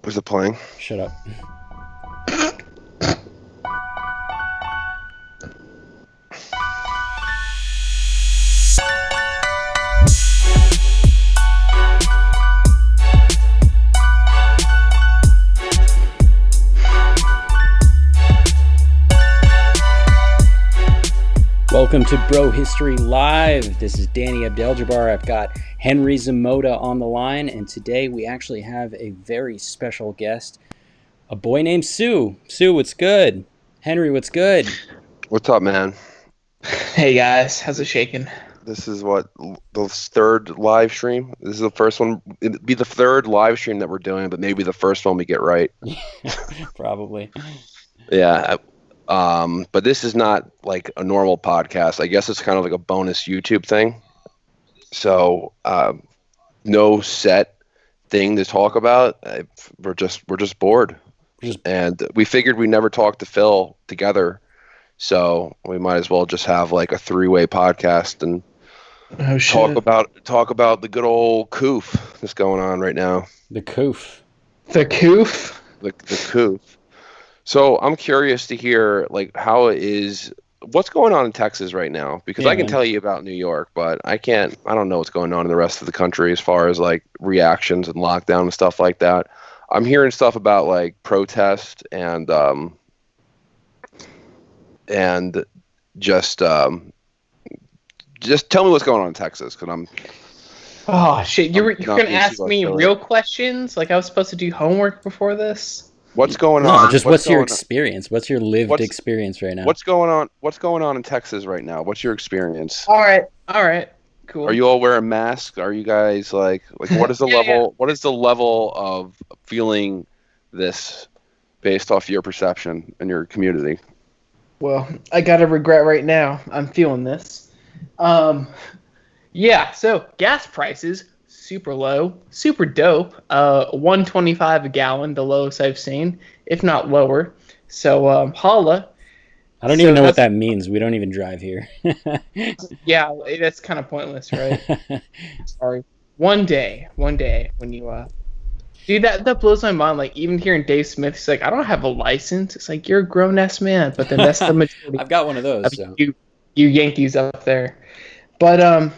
Was it playing? Shut up. Welcome to Bro History Live. This is Danny Abdeljabbar. I've got Henry Zamota on the line, and today we actually have a very special guest, a boy named Pseu. Pseu, what's good? Henry, what's good? What's up, man? Hey guys, how's it shaking? This is what, the third live stream? This is the first one. It'd be the third live stream that we're doing, but maybe the first one we get right. Probably. Yeah. But this is not like a normal podcast. I guess it's kind of like a bonus YouTube thing. So, no set thing to talk about. We're just bored. And we figured we never talked to Phil together. So we might as well just have like a three-way podcast and talk about the good old coof that's going on right now. The coof. The coof? The coof. So I'm curious to hear like what's going on in Texas right now, because I can tell you about New York, but I don't know what's going on in the rest of the country as far as like reactions and lockdown and stuff like that. I'm hearing stuff about like protest and just tell me what's going on in Texas, because I'm. Oh shit! You're gonna ask me real questions? Like I was supposed to do homework before this? What's going on? Just what's your experience? What's your lived experience right now? What's going on? What's going on in Texas right now? What's your experience? All right, cool. Are you all wearing masks? Are you guys like what is the level? Yeah. What is the level of feeling this based off your perception and your community? Well, I got a regret right now. I'm feeling this. Yeah. So gas prices super low, super dope. $1.25 a gallon, the lowest I've seen, if not lower. So holla. I don't even know what that means. We don't even drive here. Yeah, that's kind of pointless, right? Sorry. One day when you dude, that blows my mind. Like even hearing Dave Smith, he's like, I don't have a license. It's like, you're a grown ass man, but then that's the majority. I've got one of those. So. You Yankees up there, but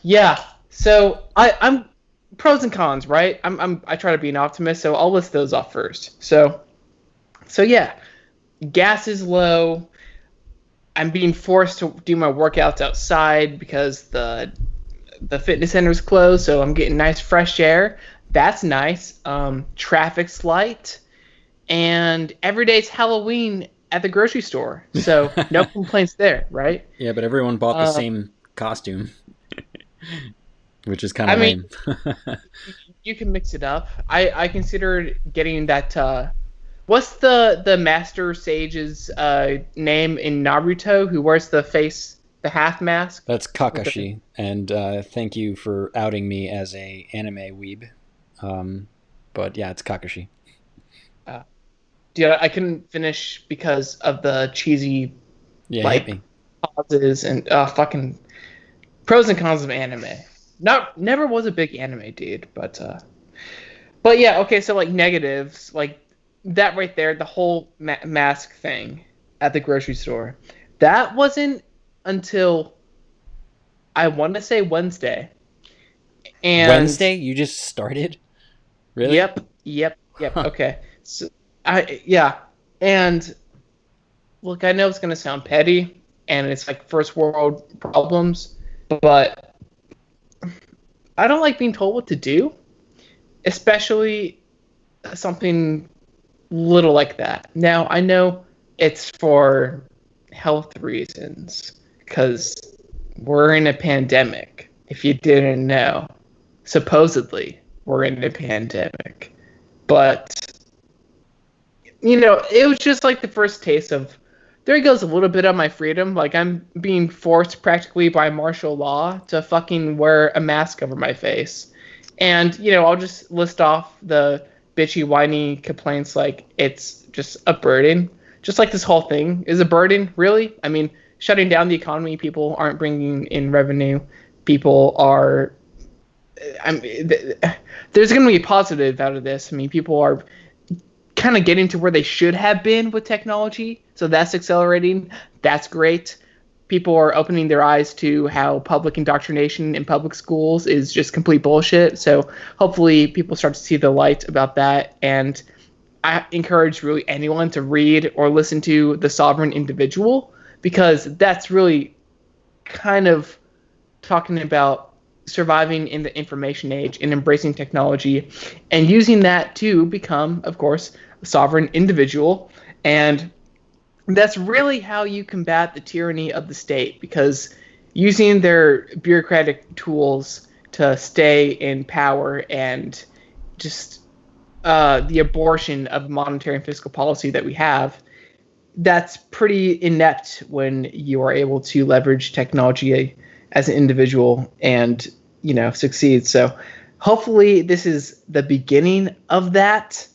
yeah. So I'm pros and cons, right? I try to be an optimist, so I'll list those off first. So yeah, gas is low. I'm being forced to do my workouts outside because the fitness center is closed, so I'm getting nice fresh air. That's nice. Traffic's light, and every day's Halloween at the grocery store, so no complaints there, right? Yeah, but everyone bought the same costume. Which is kind of lame. You can mix it up. I considered getting that. What's the Master Sage's name in Naruto? Who wears the half mask? That's Kakashi. And thank you for outing me as a anime weeb. But yeah, it's Kakashi. Dude, I couldn't finish because of the cheesy pauses and fucking pros and cons of anime. Never was a big anime dude, but yeah, okay, so like negatives, like that right there, the whole mask thing at the grocery store, that wasn't until I want to say Wednesday. And Wednesday? You just started? Really? Yep. Huh. Okay. So and look, I know it's gonna sound petty, and it's like first world problems, but I don't like being told what to do, especially something little like that. Now, I know it's for health reasons, because we're in a pandemic. If you didn't know, supposedly we're in a pandemic. But, it was just like the first taste of, there goes a little bit of my freedom. Like, I'm being forced practically by martial law to fucking wear a mask over my face. And, I'll just list off the bitchy, whiny complaints like it's just a burden. Just like this whole thing is a burden, really? I mean, shutting down the economy, people aren't bringing in revenue. People are there's going to be a positive out of this. I mean, people are kind of getting to where they should have been with technology, so that's accelerating. That's great. People are opening their eyes to how public indoctrination in public schools is just complete bullshit. So hopefully people start to see the light about that. And I encourage really anyone to read or listen to The Sovereign Individual, because that's really kind of talking about surviving in the information age and embracing technology and using that to become, of course, a sovereign individual. And that's really how you combat the tyranny of the state, because using their bureaucratic tools to stay in power and just the abortion of monetary and fiscal policy that we have, that's pretty inept when you are able to leverage technology as an individual and, succeed. So hopefully this is the beginning of that.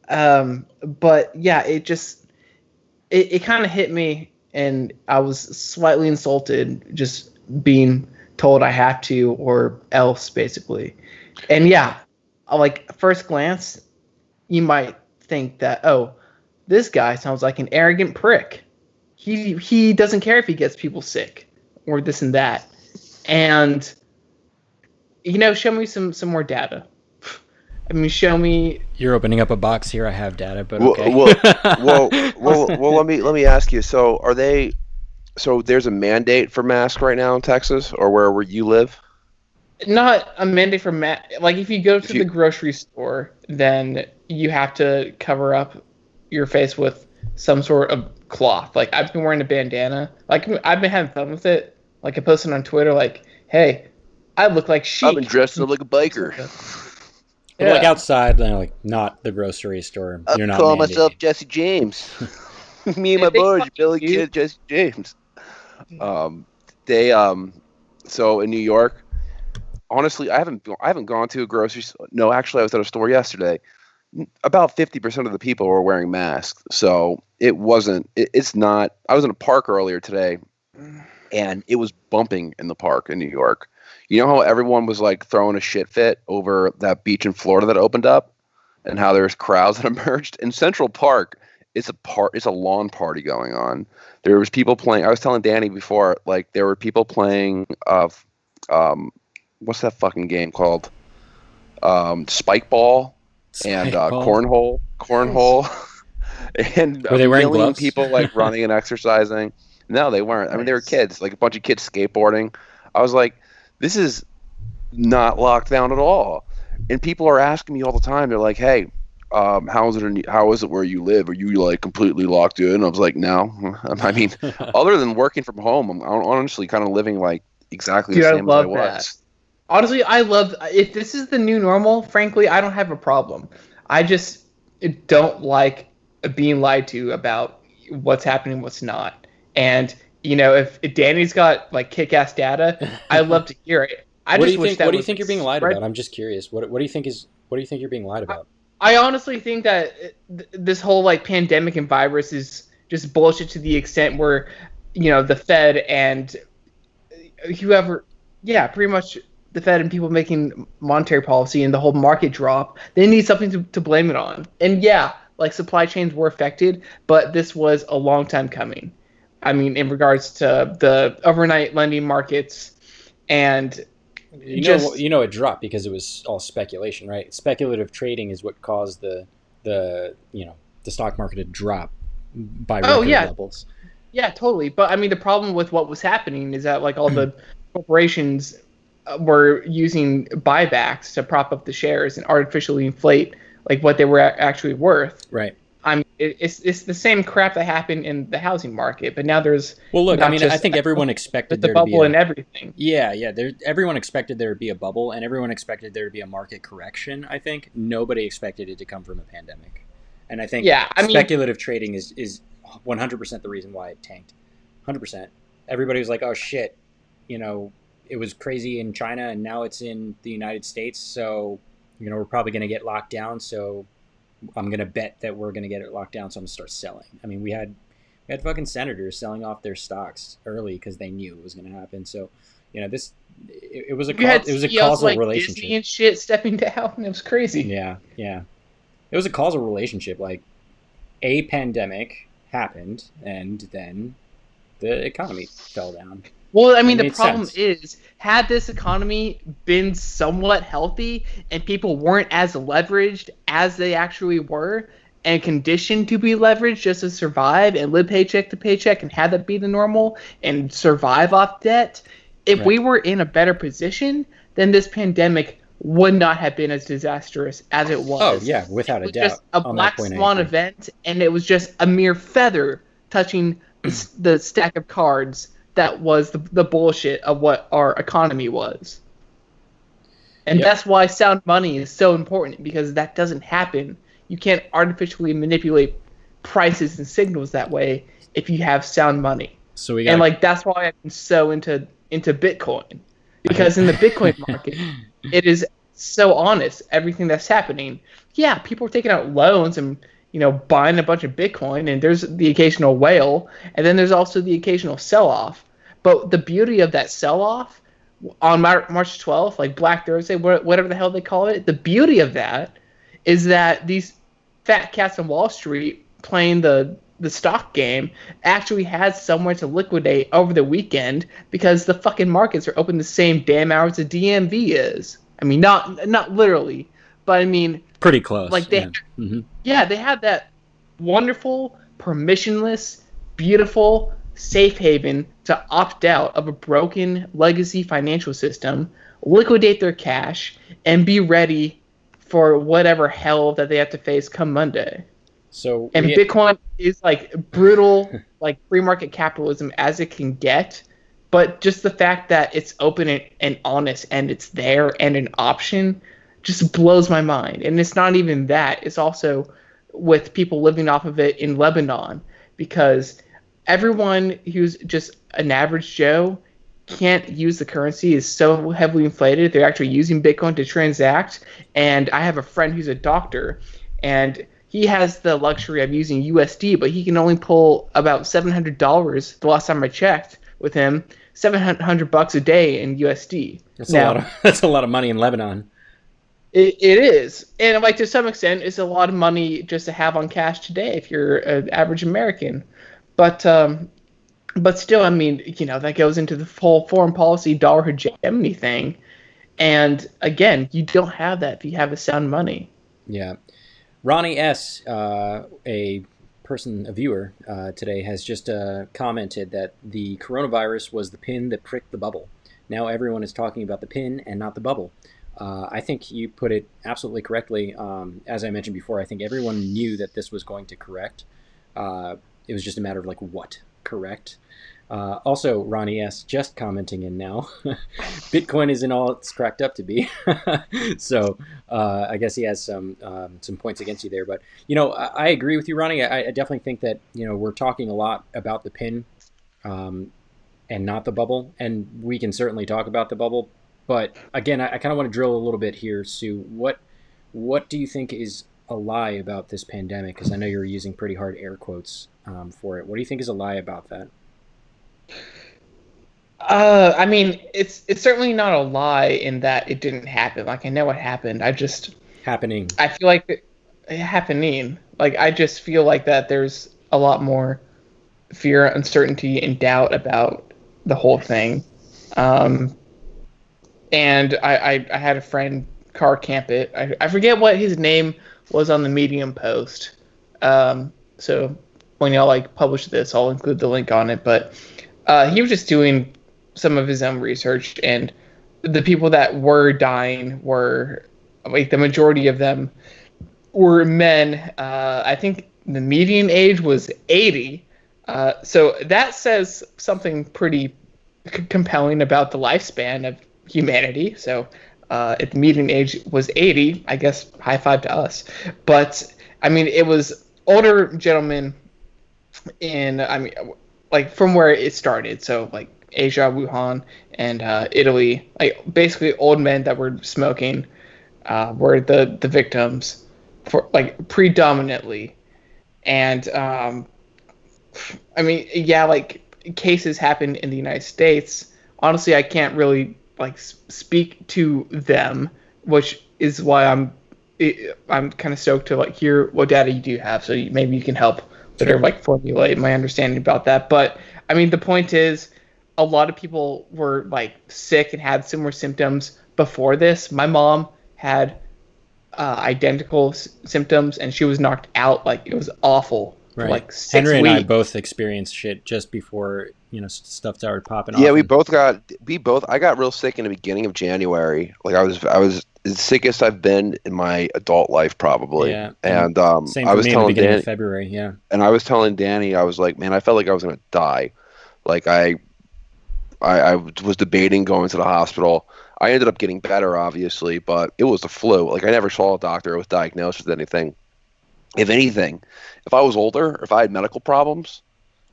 But yeah, it kind of hit me, and I was slightly insulted just being told I have to or else, basically. And yeah, like first glance, you might think that, oh, this guy sounds like an arrogant prick. He doesn't care if he gets people sick or this and that. And show me some more data. I mean, show me. You're opening up a box here. I have data, but Well, okay. well. Let me ask you. So, there's a mandate for masks right now in Texas or wherever you live? Not a mandate for like if you go to the grocery store, then you have to cover up your face with some sort of cloth. Like I've been wearing a bandana. Like I've been having fun with it. Like I posted on Twitter, like, "Hey, I look like Sheik. I've been dressing up like a biker." But like outside, like not the grocery store. I call myself Jesse James. Me and my boys, Billy Kid, Jesse James. So in New York, honestly, I haven't gone to a grocery store. No, actually, I was at a store yesterday. About 50% of the people were wearing masks. So it's not. I was in a park earlier today, and it was bumping in the park in New York. You know how everyone was like throwing a shit fit over that beach in Florida that opened up, and how there's crowds that emerged in Central Park. It's a lawn party going on. There was people playing. I was telling Danny before, like there were people playing. What's that fucking game called? Spike ball and cornhole, and were they wearing gloves? People like running and exercising. No, they weren't. I mean, they were kids, like a bunch of kids skateboarding. I was like, this is not locked down at all. And people are asking me all the time. They're like, "Hey, how is it where you live? Are you like completely locked in?" And I was like, "No." I mean, other than working from home, I'm honestly kind of living like exactly the same as I was. That. Honestly, I love. If this is the new normal, frankly, I don't have a problem. I just don't like being lied to about what's happening, what's not. And if Danny's got like kick-ass data, I love to hear it. What do you think you're being lied about? I'm just curious. What do you think you're being lied about? I honestly think that this whole like pandemic and virus is just bullshit to the extent where, the Fed and whoever, pretty much the Fed and people making monetary policy and the whole market drop, they need something to blame it on. And like supply chains were affected, but this was a long time coming. I mean, in regards to the overnight lending markets and it dropped because it was all speculation, right? Speculative trading is what caused the stock market to drop by record levels. Yeah, totally. But I mean, the problem with what was happening is that like all the corporations were using buybacks to prop up the shares and artificially inflate like what they were actually worth. Right. I mean, it's the same crap that happened in the housing market, but now there's. Well, look, I mean, I think everyone expected there to be bubble and everything. Yeah. Everyone expected there to be a bubble, and everyone expected there to be a market correction. I think nobody expected it to come from a pandemic, and I think speculative trading is 100% the reason why it tanked. 100%. Everybody was like, "Oh shit," it was crazy in China, and now it's in the United States, so we're probably going to get locked down. So I'm going to bet that we're going to get it locked down, so I'm going to start selling. I mean, we had fucking senators selling off their stocks early because they knew it was going to happen. So, This it was a You had it was a CEOs causal like relationship. Disney and shit stepping down. It was crazy. Yeah, yeah. It was a causal relationship. Like a pandemic happened, and then the economy fell down. Well, I It mean, the made problem sense. is, had this economy been somewhat healthy and people weren't as leveraged as they actually were and conditioned to be leveraged just to survive and live paycheck to paycheck and have that be the normal and survive off debt, if Right. we were in a better position, then this pandemic would not have been as disastrous as it Oh was. yeah, It without a was just doubt. a On that black point, I swan agree. event, and it was just a mere feather touching the stack of cards that was the bullshit of what our economy was. And Yep. that's why sound money is so important, because that doesn't happen. You can't artificially manipulate prices and signals that way if you have sound money. So we And got. like that's why I'm so into Bitcoin. I, Because in the Bitcoin market, it is so honest, everything that's happening. Yeah, people are taking out loans and buying a bunch of Bitcoin, and there's the occasional whale, and then there's also the occasional sell-off. But the beauty of that sell-off on March 12th, like Black Thursday, whatever the hell they call it, the beauty of that is that these fat cats on Wall Street playing the stock game actually had somewhere to liquidate over the weekend, because the fucking markets are open the same damn hours the DMV is. I mean, not literally, but I mean, Pretty close. like Yeah. Mm-hmm. they had that wonderful, permissionless, beautiful safe haven to opt out of a broken legacy financial system, liquidate their cash, and be ready for whatever hell that they have to face come Monday. So And we. Bitcoin is like brutal, like free market capitalism as it can get. But just the fact that it's open and honest and it's there and an option just blows my mind. And it's not even that. It's also with people living off of it in Lebanon, because everyone who's just an average Joe can't use the currency, is so heavily inflated. They're actually using Bitcoin to transact. And I have a friend who's a doctor, and he has the luxury of using USD, but he can only pull about $700 the last time I checked with him, $700 a day in USD. That's a lot of money in Lebanon. It is, and like to some extent, it's a lot of money just to have on cash today if you're an average American. But still, I mean, that goes into the whole foreign policy dollar hegemony thing. And again, you don't have that if you have a sound money. Yeah. Ronnie S., a viewer today, has just commented that the coronavirus was the pin that pricked the bubble. Now everyone is talking about the pin and not the bubble. I think you put it absolutely correctly. As I mentioned before, I think everyone knew that this was going to correct. It was just a matter of like what correct. Also, Ronnie S. just commenting in now. Bitcoin isn't all it's cracked up to be. So I guess he has some points against you there. But, I agree with you, Ronnie. I definitely think that, we're talking a lot about the pin and not the bubble. And we can certainly talk about the bubble. But, again, I kind of want to drill a little bit here, Sue. What do you think is a lie about this pandemic? Because I know you're using pretty hard air quotes for it. What do you think is a lie about that? I mean, it's certainly not a lie in that it didn't happen. Like, I know it happened. I feel like it happening. Like, I just feel like that there's a lot more fear, uncertainty, and doubt about the whole thing. And I had a friend car camp it. I forget what his name was on the Medium post. So when y'all publish this, I'll include the link on it. But he was just doing some of his own research, and the people that were dying were the majority of them were men. I think the median age was 80. So that says something pretty compelling about the lifespan of humanity. So if the median age was 80, I guess high five to us. But I mean, it was older gentlemen from where it started. So Asia, Wuhan, and Italy, basically old men that were smoking were the victims for predominantly. And I mean, yeah, cases happen in the United States honestly, I can't really like speak to them, which is why I'm kind of stoked to like hear what data you do have, so maybe you can help better like formulate my understanding about that. But I mean, the point is, a lot of people were like sick and had similar symptoms before this. My mom had identical symptoms, and she was knocked out. Like it was awful. For like 6 Henry and weeks. I both experienced shit just before stuff started popping off. Yeah, we both I got real sick in the beginning of January. Like I was the sickest I've been in my adult life probably. Yeah, and same I for was me in the telling beginning Danny, of February. Yeah, and I was telling Danny, I was like, man, I felt like I was gonna die. Like I was debating going to the hospital. I ended up getting better, obviously, but it was the flu. Like I never saw a doctor. I was diagnosed with anything. If anything, if I was older, if I had medical problems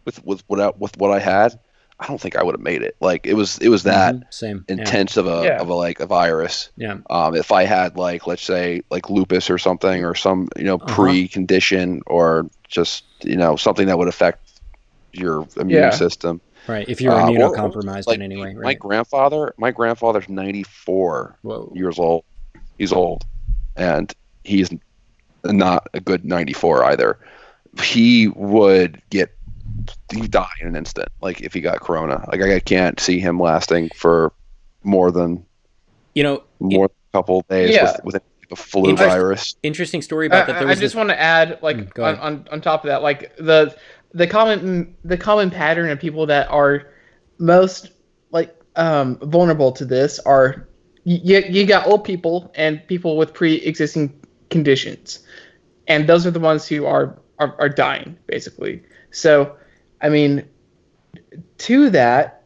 with what I had, I don't think I would have made it. Like it was that same intense of a virus. Yeah. If I had like, let's say like lupus or something, or some pre-condition, or just something that would affect your immune system. Right. If you're immunocompromised like, in any way. My Right. my grandfather's 94 years old. He's old, and he's not a good 94 either. He'd die in an instant. Like if he got corona, like I can't see him lasting for more than a couple of days with a flu virus. Interesting story about that. I just want to add, like on top of that, like the common pattern of people that are most like vulnerable to this are you got old people and people with pre-existing conditions, and those are the ones who are dying basically. So I mean, to that,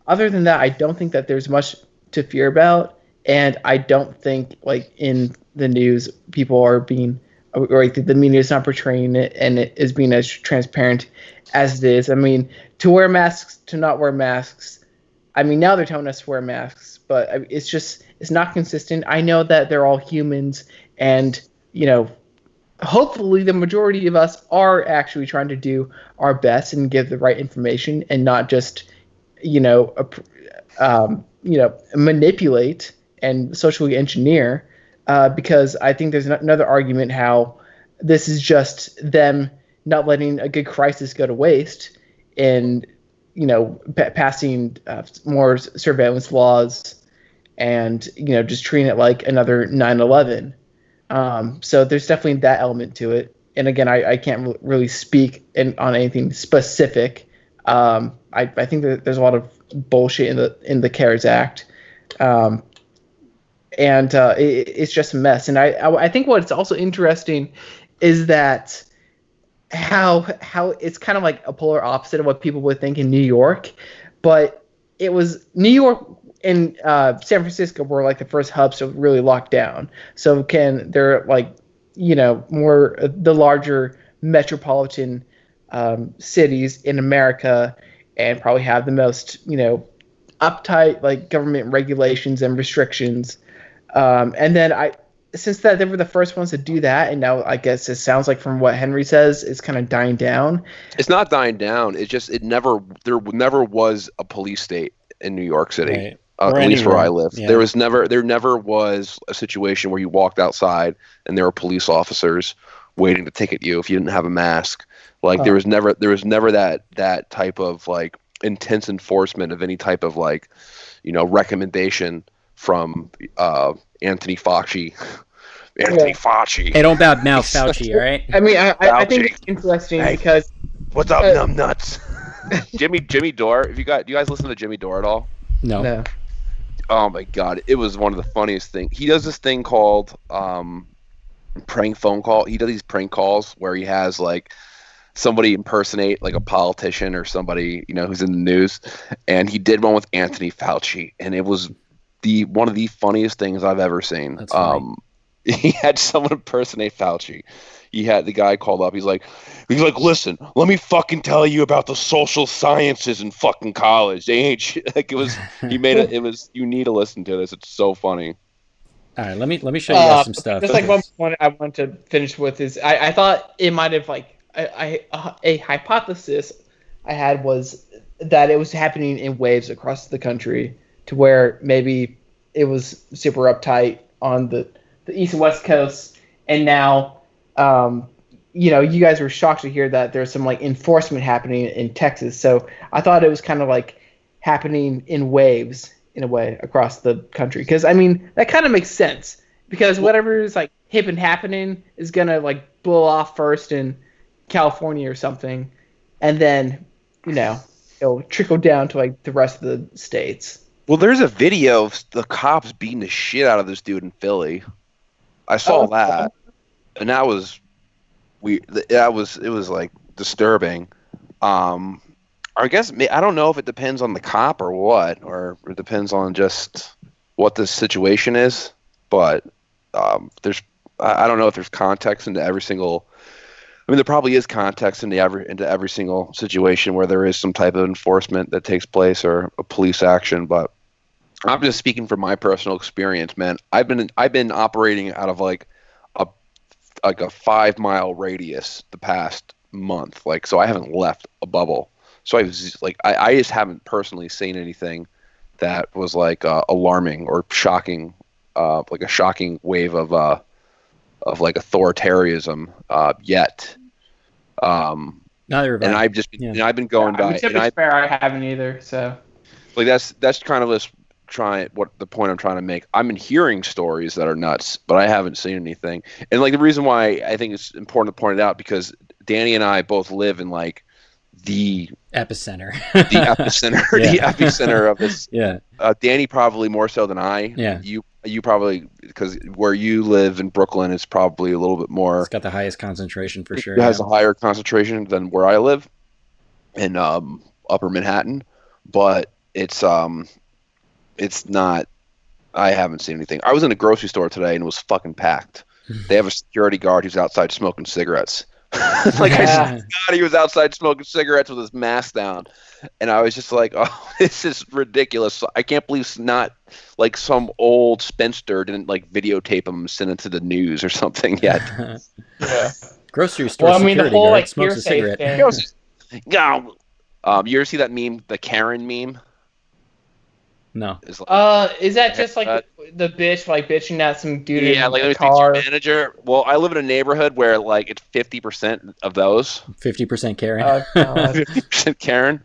other than that, I don't think that there's much to fear about, and I don't think like in the news people are being, or like the media is not portraying it, and it is being as transparent as it is. I mean, to wear masks, to not wear masks. I mean, now they're telling us to wear masks, but it's not consistent. I know that they're all humans, and hopefully the majority of us are actually trying to do our best and give the right information, and not just manipulate and socially engineer, because I think there's another argument how this is just them not letting a good crisis go to waste, and passing more surveillance laws, and just treating it like another 9/11. So there's definitely that element to it. And again, I can't really speak on anything specific. I think that there's a lot of bullshit in the CARES Act, and it's just a mess. And I think what's also interesting is that how it's kind of like a polar opposite of what people would think in New York, but it was New York and San Francisco were like the first hubs to really lock down. So they're like more the larger metropolitan cities in America, and probably have the most uptight like government regulations and restrictions. And then since that they were the first ones to do that, and now I guess it sounds like from what Henry says, it's kind of dying down. It's not dying down. It's just there never was a police state in New York City. Right. At least where I live. Yeah. There never was a situation where you walked outside and there were police officers waiting to ticket you if you didn't have a mask. Like there was never that type of like intense enforcement of any type of like recommendation from Anthony Fauci. Fauci. Hey, don't bad mouth Fauci, all right? I mean, I think it's interesting because what's up, numb nuts? Jimmy Dore. Do you guys listen to Jimmy Dore at all? No. Oh my god, it was one of the funniest things. He does this thing called prank phone call. He does these prank calls where he has like somebody impersonate like a politician or somebody who's in the news, and he did one with Anthony Fauci, and it was one of the funniest things I've ever seen. That's funny. He had someone impersonate Fauci. He had the guy called up. He's like, listen, let me fucking tell you about the social sciences in fucking college. They ain't shit. Like it was. He made it. It was. You need to listen to this. It's so funny. All right, let me show you guys some stuff. Just like one point I want to finish with is I thought it might have like a hypothesis I had was that it was happening in waves across the country, to where maybe it was super uptight on the east and west coasts, and now you guys were shocked to hear that there's some like enforcement happening in Texas. So I thought it was kind of like happening in waves in a way across the country, because I mean that kind of makes sense, because whatever is like hip and happening is gonna like blow off first in California or something, and then it'll trickle down to like the rest of the states. Well, there's a video of the cops beating the shit out of this dude in Philly. I saw that, and that was it was like disturbing. I guess I don't know if it depends on the cop or what, or it depends on just what the situation is. But I don't know if there's context into every single. I mean, there probably is context into every single situation where there is some type of enforcement that takes place or a police action. But I'm just speaking from my personal experience, man. I've been operating out of like a 5-mile radius the past month, like, so I haven't left a bubble. So I just haven't personally seen anything that was like alarming or shocking, like a shocking wave of like authoritarianism yet. Neither have I. And I've just been, and I've been going by. To be fair, I haven't either. So like that's kind of what the point I'm trying to make. I've been hearing stories that are nuts, but I haven't seen anything. And like the reason why I think it's important to point it out, because Danny and I both live in like the epicenter, the epicenter of this. Yeah. Danny probably more so than I. Yeah. You probably, because where you live in Brooklyn is probably a little bit more. It's got the highest concentration for sure. It has a higher concentration than where I live in Upper Manhattan, but it's not. I haven't seen anything. I was in a grocery store today and it was fucking packed. They have a security guard who's outside smoking cigarettes. Like, I forgot he was outside smoking cigarettes with his mask down, and I was just like, "Oh, this is ridiculous! I can't believe it's not like some old spinster didn't like videotape him and send it to the news or something yet." Yeah. Grocery store security guard like, smokes a cigarette. Yeah. You ever see that meme, the Karen meme? No. It's like, is that just like the bitch like bitching at some dude in like, a car? Manager. Well, I live in a neighborhood where like it's 50% of those. 50% Karen. 50% Karen.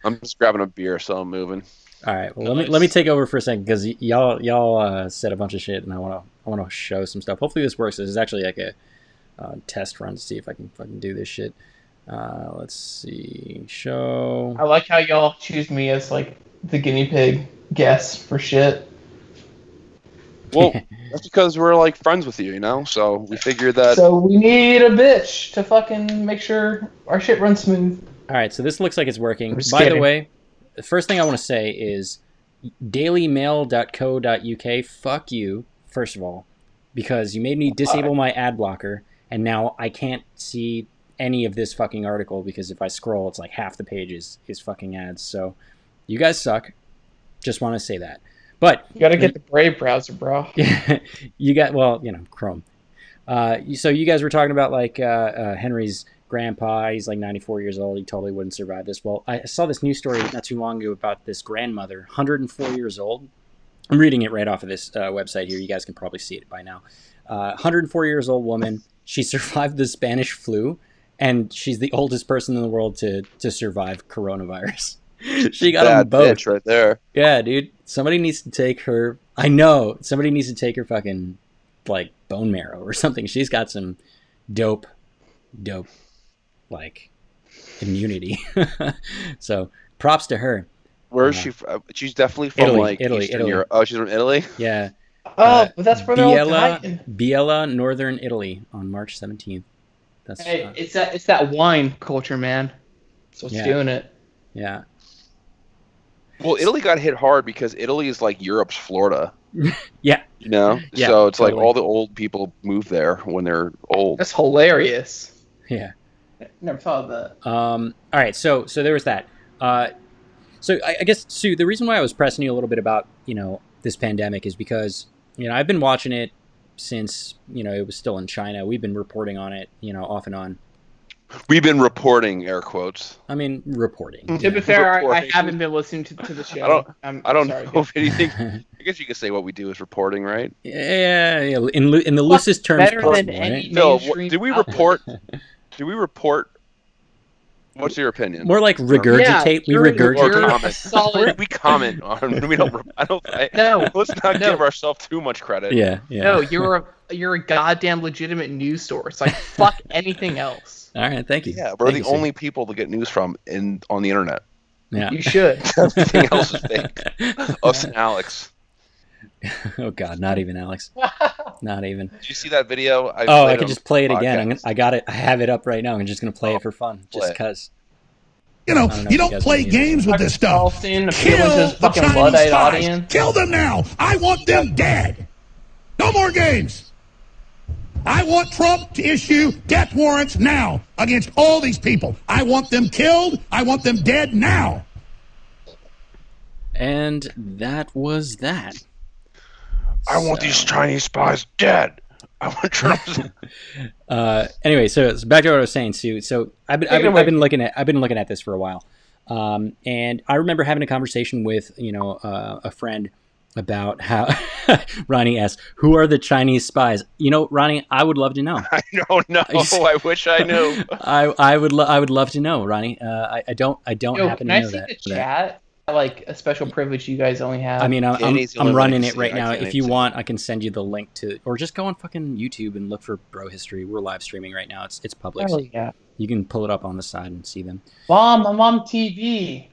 I'm just grabbing a beer, so I'm moving. All right. Well, let me take over for a second, because y'all said a bunch of shit, and I want to show some stuff. Hopefully this works. This is actually like a test run to see if I can fucking do this shit. Let's see. Show. I like how y'all choose me as like the guinea pig guess for shit. Well, that's because we're like friends with you, so we figured that. So we need a bitch to fucking make sure our shit runs smooth. All right, so this looks like it's working. By the way, the first thing I want to say is dailymail.co.uk, fuck you, first of all, because you made me disable my ad blocker, and now I can't see any of this fucking article, because if I scroll, it's like half the page is fucking ads. So you guys suck. Just want to say that. But you got to get the Brave browser, bro. You got, Chrome. So you guys were talking about like Henry's grandpa. He's like 94 years old. He totally wouldn't survive this. Well, I saw this news story not too long ago about this grandmother, 104 years old. I'm reading it right off of this website here. You guys can probably see it by now. 104 years old woman. She survived the Spanish flu, and she's the oldest person in the world to survive coronavirus. She got them both. Bitch right there. Yeah, dude. Somebody needs to take her. I know. Somebody needs to take her fucking like bone marrow or something. She's got some dope, like immunity. So props to her. Where is she from? She's definitely from Italy, Italy. Italy. Oh, she's from Italy? Yeah. But that's where Biella, Northern Italy, on March 17th. That's it's that wine culture, man. So it's doing it. Yeah. Well, Italy got hit hard because Italy is like Europe's Florida. Yeah. Yeah, so it's totally. like all the old people move there when they're old. That's hilarious. Yeah. Never thought of that. All right, so there was that. So I guess, Sue, the reason why I was pressing you a little bit about, this pandemic is because, I've been watching it since, it was still in China. We've been reporting on it, off and on. We've been reporting, air quotes. I mean, reporting. To be fair, I haven't been listening to the show. I don't know if anything. I guess you could say what we do is reporting, right? Yeah. In the loosest terms better possible, than any right? Phil, mainstream do we outlet. report? Do we report? What's your opinion? More like regurgitate. We regurgitate. a solid. We comment on. We don't. No. Let's not give ourselves too much credit. Yeah. No, you're a goddamn legitimate news source. Like fuck anything else. All right, thank you. Yeah, we're the only people to get news from on the internet. Yeah. You should. Everything else is fake. Us and Alex. Oh God, not even Alex. Not even. Did you see that video? I could just play it again. I got it. I have it up right now. I'm just gonna play it for fun, just because. You don't play games with this stuff. Kill the Chinese spies. Kill them now. I want them dead. No more games. I want Trump to issue death warrants now against all these people. I want them killed. I want them dead now. And that was that. I want these Chinese spies dead. I want Trump. Anyway, so back to what I was saying, Sue. So I've been looking at this for a while, and I remember having a conversation with a friend about how Ronnie asked, "Who are the Chinese spies?" Ronnie, I would love to know. I don't know. I wish I knew. I would love to know, Ronnie. I don't happen to know that. Can I see the chat? Like a special privilege you guys only have. I mean, I'm running it right now. If you want, I can send you the link to, or just go on fucking YouTube and look for Bro History. We're live streaming right now. It's public. Hell yeah. You can pull it up on the side and see them. Mom, I'm on TV.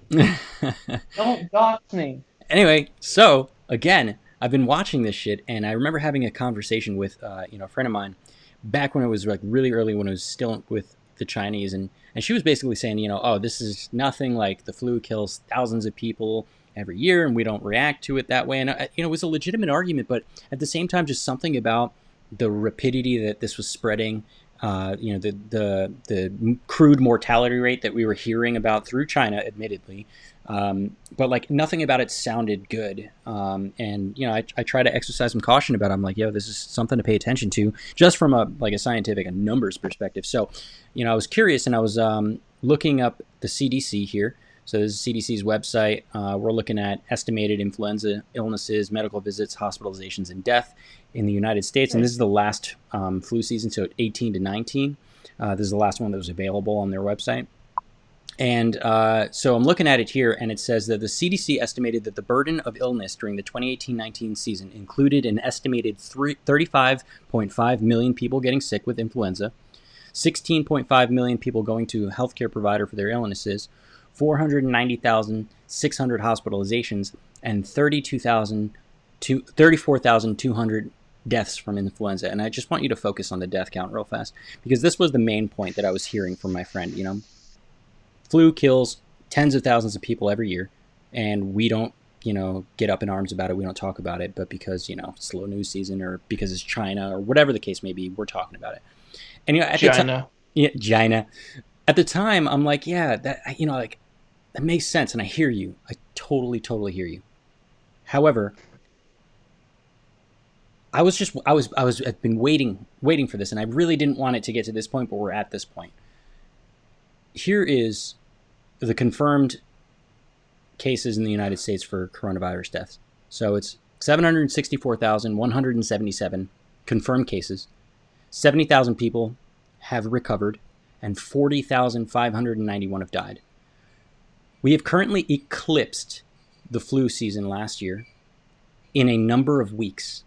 Don't dox me. Anyway, so again, I've been watching this shit, and I remember having a conversation with a friend of mine back when it was like really early, when it was still with the Chinese, and she was basically saying, this is nothing, like the flu kills thousands of people every year and we don't react to it that way. And it was a legitimate argument, but at the same time, just something about the rapidity that this was spreading, the crude mortality rate that we were hearing about through China, admittedly, but like nothing about it sounded good. And I try to exercise some caution about it. I'm like, this is something to pay attention to, just from a scientific and numbers perspective. So, I was curious, and I was looking up the CDC here. So this is CDC's website. We're looking at estimated influenza illnesses, medical visits, hospitalizations, and death in the United States. And this is the last flu season, so 18 to 19. This is the last one that was available on their website. And so I'm looking at it here, and it says that the CDC estimated that the burden of illness during the 2018-19 season included an estimated 35.5 million people getting sick with influenza, 16.5 million people going to a healthcare provider for their illnesses, 490,600 hospitalizations, and 34,200 deaths from influenza. And I just want you to focus on the death count real fast, because this was the main point that I was hearing from my friend. Flu kills tens of thousands of people every year, and we don't, get up in arms about it. We don't talk about it, but because, slow news season, or because it's China, or whatever the case may be, we're talking about it. And at China. China. At the time, I'm like, that that makes sense, and I hear you. I totally hear you. However, I've been waiting for this, and I really didn't want it to get to this point, but we're at this point. Here is the confirmed cases in the United States for coronavirus deaths. So it's 764,177 confirmed cases. 70,000 people have recovered, and 40,591 have died. We have currently eclipsed the flu season last year in a number of weeks.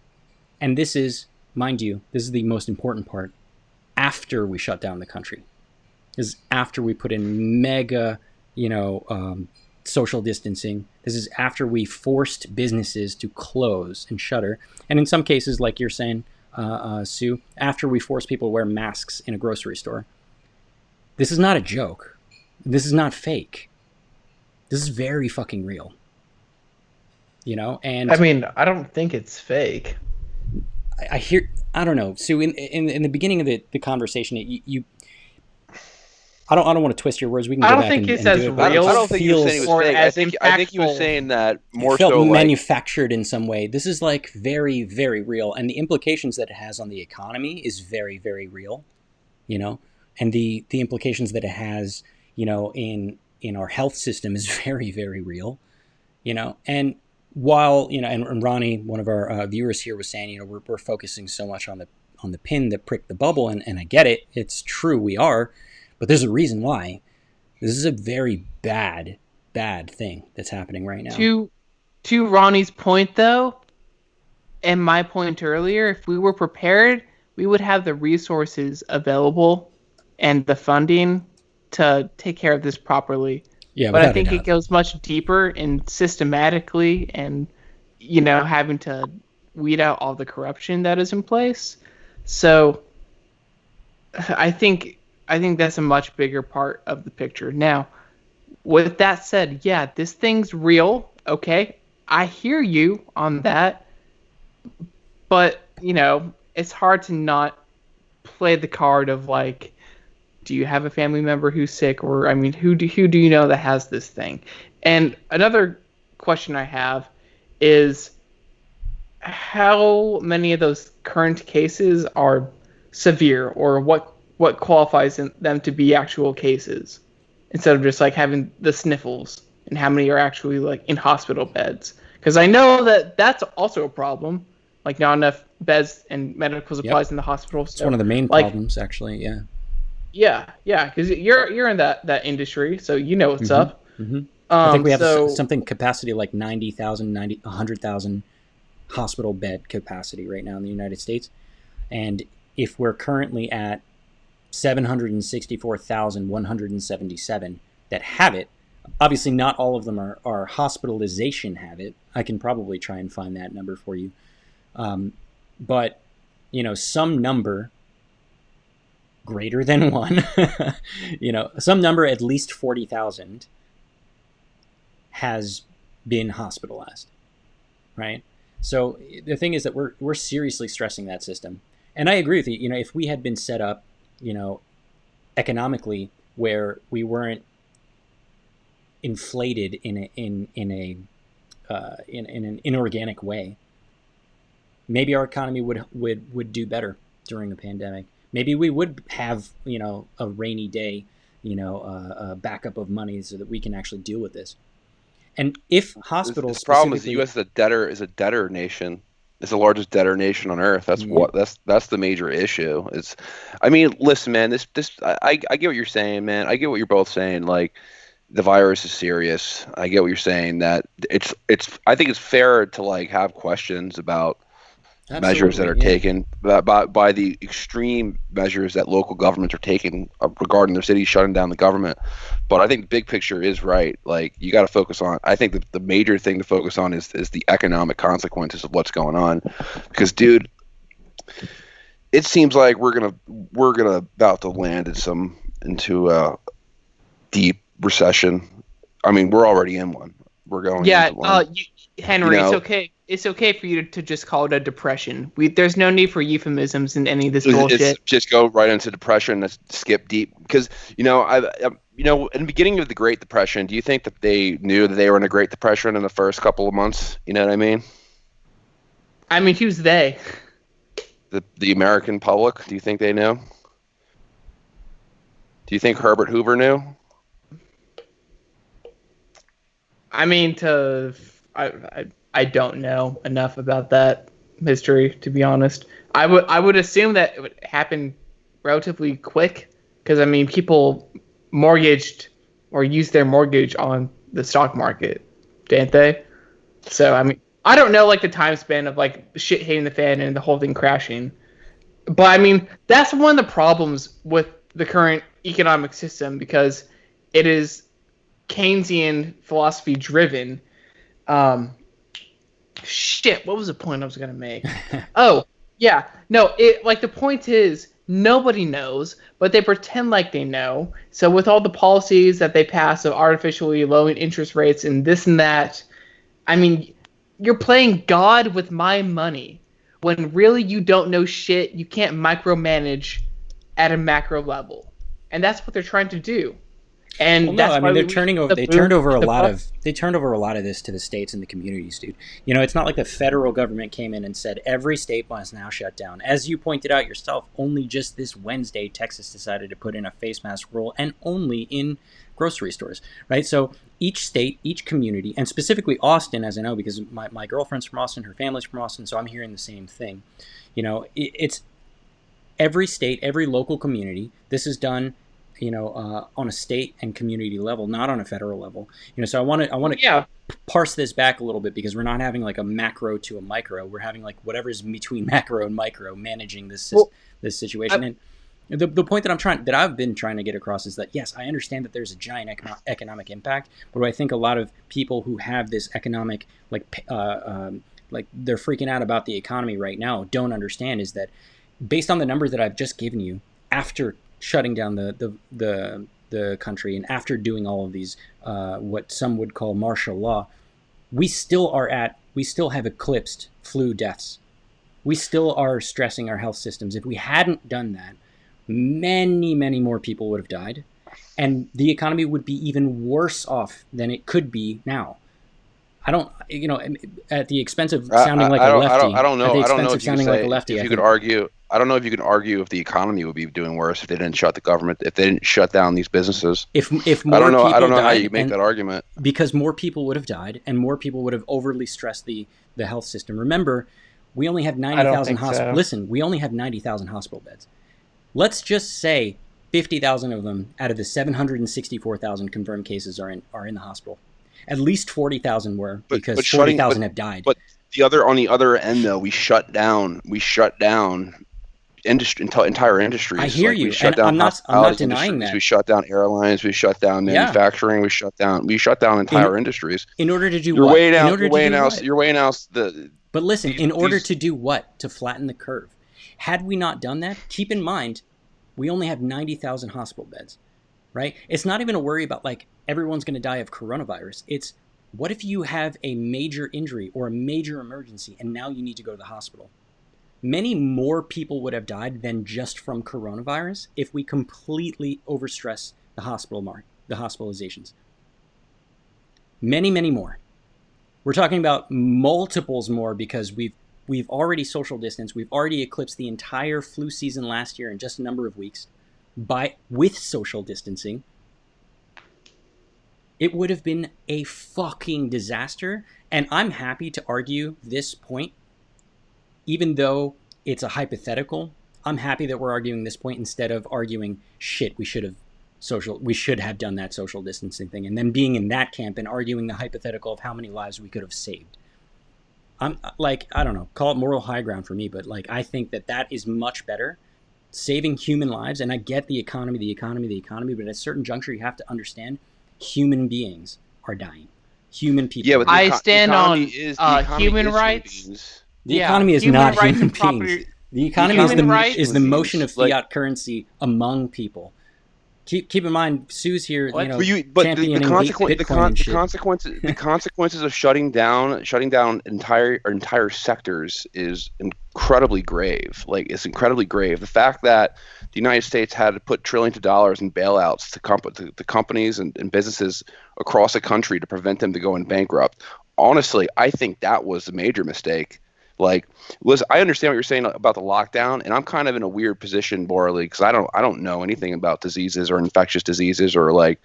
And this is, mind you, this is the most important part, after we shut down the country. This is after we put in mega, social distancing. This is after we forced businesses to close and shutter. And in some cases, like you're saying, Sue, after we force people to wear masks in a grocery store. This is not a joke. This is not fake. This is very fucking real. And I mean, I don't think it's fake. I don't know, Sue, in the beginning of the conversation, you I don't want to twist your words. We can go back and do it. I don't think he was saying it was fake. I think he was saying that more so like manufactured in some way. This is like very, very real, and the implications that it has on the economy is very, very real. and the implications that it has, in our health system is very, very real, and while, and Ronnie, one of our viewers here, was saying, we're focusing so much on the pin that pricked the bubble, and I get it, it's true, we are, but there's a reason why. This is a very bad thing that's happening right now. To Ronnie's point, though, and my point earlier, if we were prepared, we would have the resources available and the funding to take care of this properly. Yeah, but I think it goes much deeper and systematically, and having to weed out all the corruption that is in place. So I think that's a much bigger part of the picture. Now, with that said, yeah, this thing's real. Okay, I hear you on that, but it's hard to not play the card of like, do you have a family member who's sick, or who do you know that has this thing? And another question I have is, how many of those current cases are severe, or what qualifies them to be actual cases, instead of just like having the sniffles, and how many are actually like in hospital beds? Because I know that that's also a problem, like not enough beds and medical supplies in the hospital. It's one of the main problems, actually. Yeah, because you're in that industry, so you know what's up. Mm-hmm. I think we have something capacity like 100,000 hospital bed capacity right now in the United States, and if we're currently at 764,177 that have it, obviously not all of them are hospitalization have it. I can probably try and find that number for you, but some number greater than one, some number at least 40,000 has been hospitalized, right? So the thing is that we're seriously stressing that system. And I agree with you. If we had been set up, economically, where we weren't inflated in an inorganic way, maybe our economy would do better during the pandemic. Maybe we would have, a rainy day, a backup of money so that we can actually deal with this. And if hospitals, the problem is the U.S. is a debtor nation. It's the largest debtor nation on earth. That's the major issue. Listen, man. I get what you're saying, man. I get what you're both saying. Like, the virus is serious. I get what you're saying. That it's. I think it's fair to like have questions about measures that are taken by the extreme measures that local governments are taking regarding their cities shutting down the government. But I think the big picture is right. Like, you got to focus on, I think the major thing to focus on is the economic consequences of what's going on. Because, dude, it seems like we're gonna about to land into a deep recession. We're already in one. We're going into one. Henry, it's okay. It's okay for you to just call it a depression. There's no need for euphemisms in any of this bullshit. Just go right into depression. Let's skip deep, because in the beginning of the Great Depression, do you think that they knew that they were in a Great Depression in the first couple of months? You know what I mean? Who's they? The American public. Do you think they knew? Do you think Herbert Hoover knew? I don't know enough about that history, to be honest. I would assume that it would happen relatively quick, because people mortgaged or used their mortgage on the stock market, didn't they? So I don't know like the time span of like shit hitting the fan and the whole thing crashing. But that's one of the problems with the current economic system, because it is Keynesian philosophy driven. What was the point I was gonna make? Oh, yeah. No, the point is nobody knows, but they pretend like they know. So with all the policies that they pass of artificially lowering interest rates and this and that, you're playing God with my money, when really you don't know shit. You can't micromanage at a macro level. And that's what they're trying to do. And Well, no, that's I mean why they turned over a lot of this to the states and the communities, dude. You know, it's not like the federal government came in and said every state must now shut down. As you pointed out yourself, only just this Wednesday Texas decided to put in a face mask rule, and only in grocery stores, right? So each state, each community, and specifically Austin, as I know because my girlfriend's from Austin, her family's from Austin, so I'm hearing the same thing. You know, it's every state, every local community. This is done, you know, on a state and community level, not on a federal level. You know, so I want to parse this back a little bit, because we're not having like a macro to a micro. We're having like whatever's between macro and micro managing this situation. And the point that I've been trying to get across is that, yes, I understand that there's a giant economic impact, but I think a lot of people who have this economic like they're freaking out about the economy right now don't understand is that, based on the numbers that I've just given you, after shutting down the country and after doing all of these what some would call martial law, we still have eclipsed flu deaths. We still are stressing our health systems. If we hadn't done that, many more people would have died, and the economy would be even worse off than it could be now. I don't, you know, at the expense of sounding like a lefty. I don't know. I don't know if you could say, lefty, if you could argue. I don't know if you can argue if the economy would be doing worse if they didn't shut the government, if they didn't shut down these businesses. If more I don't know. people I don't know died, how you make that argument. Because more people would have died, and more people would have overly stressed the health system. Remember, we only have 90,000 hospitals. Listen, we only have 90,000 hospital beds. Let's just say 50,000 of them out of the 764,000 confirmed cases are in the hospital. At least 40,000 were, because 40,000 have died. But on the other end, though, we shut down entire industries. I hear you, and I'm not denying that. We shut down airlines. We shut down manufacturing. Yeah. We shut down entire industries. In order to do what? You're weighing out the. But listen, in order to do what? To flatten the curve. Had we not done that, keep in mind, we only have 90,000 hospital beds, right? It's not even a worry about like everyone's going to die of coronavirus. It's, what if you have a major injury or a major emergency and now you need to go to the hospital? Many more people would have died than just from coronavirus if we completely overstress the hospitalizations. Many more. We're talking about multiples more, because we've already social distanced. We've already eclipsed the entire flu season last year in just a number of weeks with social distancing. It would have been a fucking disaster. And I'm happy to argue this point, even though it's a hypothetical. I'm happy that we're arguing this point instead of arguing, shit, we should have done that social distancing thing, and then being in that camp and arguing the hypothetical of how many lives we could have saved. I'm like, I don't know, call it moral high ground for me, but like, I think that is much better, saving human lives. And I get the economy, but at a certain juncture, you have to understand human beings are dying. Human people. Yeah, but I stand on human rights. The economy is not human beings. The economy is the motion of fiat currency among people. Keep in mind, Pseu's here. You know, the consequences of shutting down entire sectors is incredibly grave. Like, it's incredibly grave. The fact that the United States had to put trillions of dollars in bailouts to companies and businesses across the country to prevent them to going bankrupt. Honestly, I think that was a major mistake. Like, Liz, I understand what you're saying about the lockdown, and I'm kind of in a weird position morally, because I don't know anything about diseases or infectious diseases or like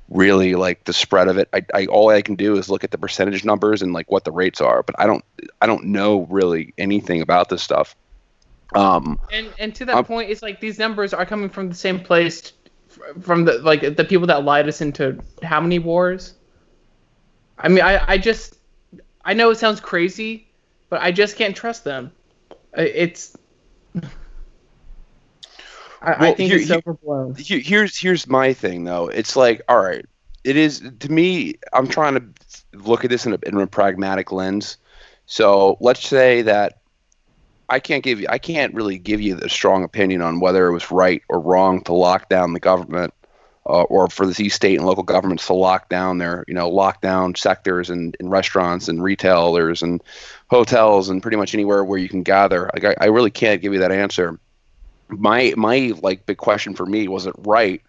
really like the spread of it. All I can do is look at the percentage numbers and like what the rates are, but I don't know really anything about this stuff. And to that point, it's like these numbers are coming from the same place, from the people that lied us into how many wars. I mean, I know it sounds crazy, but I just can't trust them. I think it's overblown. Here's my thing, though. It's like, all right, it is, to me, I'm trying to look at this in a pragmatic lens. So let's say that I can't really give you the strong opinion on whether it was right or wrong to lock down the government, or for these state and local governments to lock down sectors and restaurants and retailers and hotels and pretty much anywhere where you can gather. Like, I really can't give you that answer. My like big question for me, was it right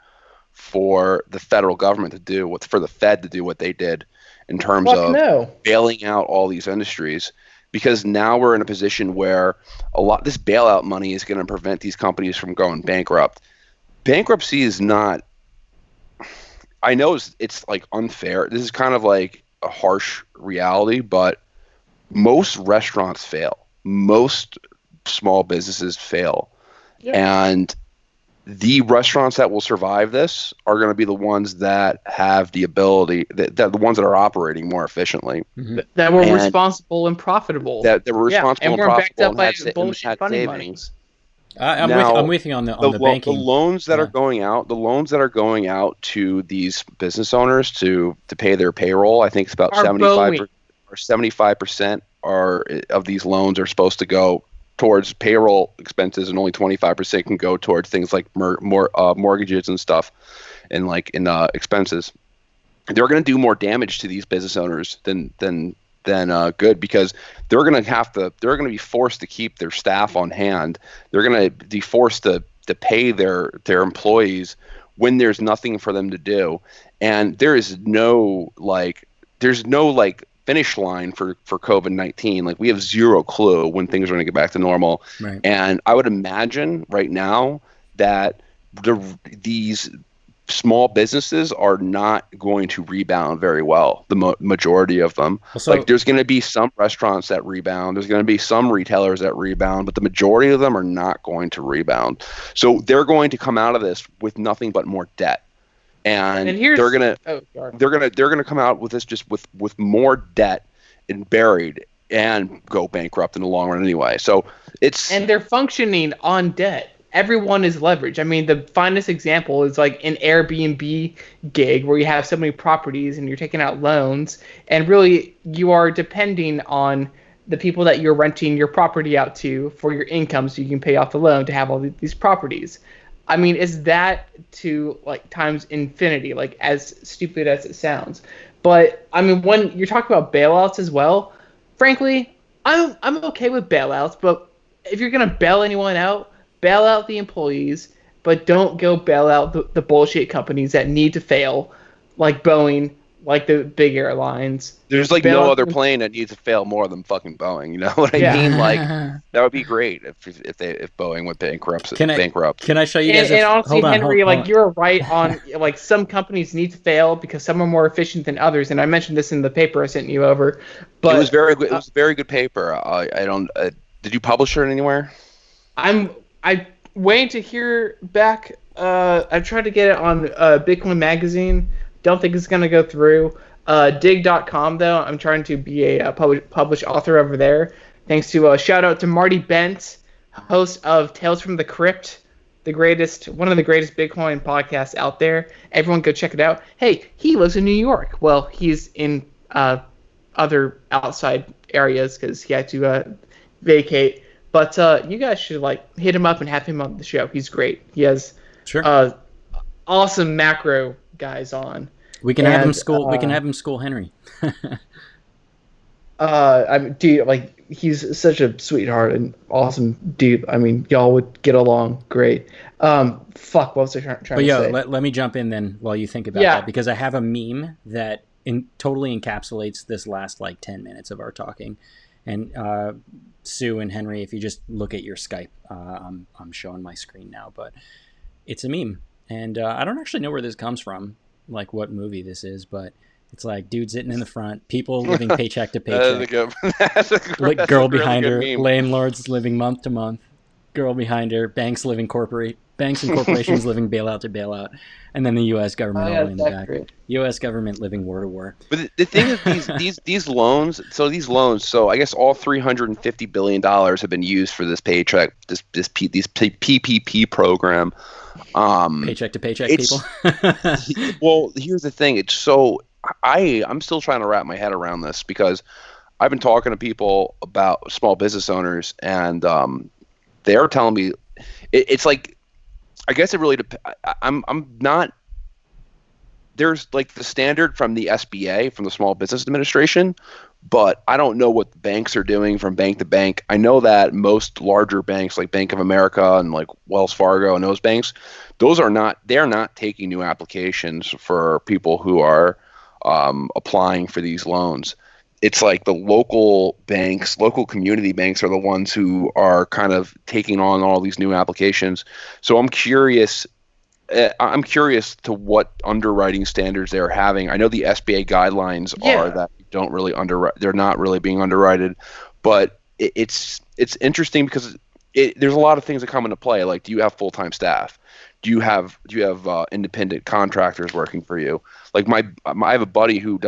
for the federal government to do for the Fed to do what they did in terms of bailing out all these industries, because now we're in a position where this bailout money is going to prevent these companies from going bankrupt. Bankruptcy is not, I know it's like unfair. This is kind of like a harsh reality, but most restaurants fail. Most small businesses fail. Yeah. And the restaurants that will survive this are going to be the ones that have the ability, that the ones that are operating more efficiently. Mm-hmm. That were responsible and profitable. That were responsible and profitable and had bullshit funding savings. I'm with you on the banking. The loans that are going out to these business owners to pay their payroll, I think it's about 75% of these loans are supposed to go towards payroll expenses, and only 25% can go towards things like mortgages and stuff, and like in expenses. They're going to do more damage to these business owners than good, because they're going to be forced to keep their staff on hand. They're going to be forced to pay their employees when there's nothing for them to do, and there's no finish line for COVID-19. Like, we have zero clue when things are going to get back to normal. Right. And I would imagine right now that these small businesses are not going to rebound very well, the majority of them. Like, there's going to be some restaurants that rebound, there's going to be some retailers that rebound, but the majority of them are not going to rebound. So they're going to come out of this with nothing but more debt. And they're gonna come out with this just with more debt and buried and go bankrupt in the long run anyway. So and they're functioning on debt. Everyone is leveraged. I mean, the finest example is like an Airbnb gig where you have so many properties and you're taking out loans, and really you are depending on the people that you're renting your property out to for your income, so you can pay off the loan to have all these properties. I mean, is that to like times infinity, like as stupid as it sounds? But I mean, when you're talking about bailouts as well, frankly, I'm okay with bailouts. But if you're gonna bail anyone out, bail out the employees, but don't go bail out the bullshit companies that need to fail, like Boeing, like the big airlines. There's like no other plane that needs to fail more than fucking Boeing. You know what I mean? Like, that would be great if Boeing went bankrupt. Can I show you guys? And honestly, Henry, you're right on. Like, some companies need to fail because some are more efficient than others. And I mentioned this in the paper I sent you over. But it was very good. It was a very good paper. I don't. Did you publish it anywhere? I'm waiting to hear back. I tried to get it on Bitcoin Magazine. Don't think it's going to go through. Dig.com, though, I'm trying to be a published author over there. Thanks to shout out to Marty Bent, host of Tales from the Crypt, one of the greatest Bitcoin podcasts out there. Everyone go check it out. Hey, he lives in New York. Well, he's in other outside areas because he had to vacate. But you guys should hit him up and have him on the show. He's great. He has awesome macro guys on. We can have him school. We can have him school Henry. He's such a sweetheart and awesome dude. I mean, y'all would get along great. What was I trying to say? Let me jump in then while you think about that, because I have a meme that totally encapsulates this last 10 minutes of our talking. And Sue and Henry, if you just look at your Skype, I'm showing my screen now, but it's a meme. And I don't actually know where this comes from, like what movie this is, but it's like dude sitting in the front, people living paycheck to paycheck. Girl behind her, landlords living month to month. Girl behind her, banks and corporations living bailout to bailout, and then the U.S. government all in the back. Great. U.S. government living war to war. But the thing is, these loans. So I guess all $350 billion have been used for this paycheck, this PPP program. Paycheck to paycheck people. Well, here's the thing. I'm still trying to wrap my head around this, because I've been talking to people about small business owners, and they're telling me it's like, I guess it really I'm not. There's the standard from the SBA, from the Small Business Administration, but I don't know what the banks are doing from bank to bank. I know that most larger banks like Bank of America and like Wells Fargo and those banks, they're not taking new applications for people who are applying for these loans. It's like the local banks, local community banks are the ones who are kind of taking on all these new applications. So I'm curious to what underwriting standards they're having. I know the SBA guidelines are that you don't really they're not really being underwritten, but it's interesting because there's a lot of things that come into play. Like, do you have full-time staff? Do you have independent contractors working for you? Like I have a buddy who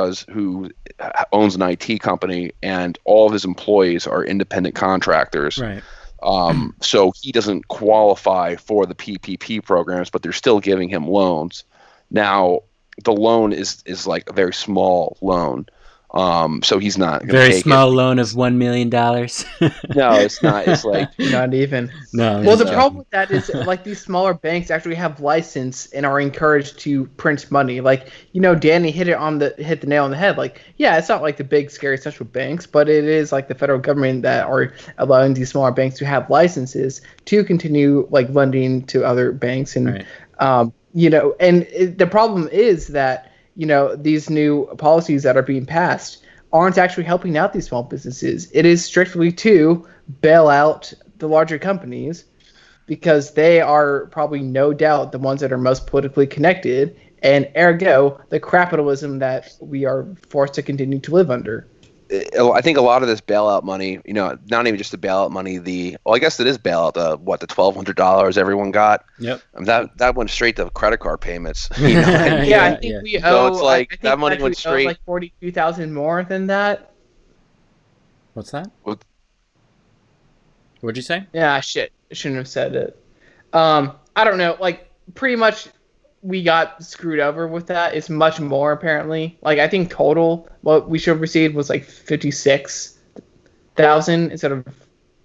owns an IT company, and all of his employees are independent contractors. Right. So he doesn't qualify for the PPP programs, but they're still giving him loans. Now, the loan is like a very small loan. So he's not going to very take small it. loan of $1 million. No, it's not. It's like not even. No. Well, the problem with that is like these smaller banks actually have license and are encouraged to print money. Like, Danny hit the nail on the head. Like, yeah, it's not like the big scary central banks, but it is like the federal government that are allowing these smaller banks to have licenses to continue like lending to other banks. And right. The problem is that these new policies that are being passed aren't actually helping out these small businesses. It is strictly to bail out the larger companies because they are probably no doubt the ones that are most politically connected, and ergo the capitalism that we are forced to continue to live under. I think a lot of this bailout money, not even just the bailout money, I guess it is bailout, the $1,200 everyone got. Yep. That went straight to credit card payments. I think we owe. So it's like I think that money went straight. like 42,000 more than that. What's that? What'd you say? Yeah, shit. I shouldn't have said it. I don't know. Like, pretty much we got screwed over with that. It's much more, apparently. Like, I think total what we should have received was like 56,000 instead of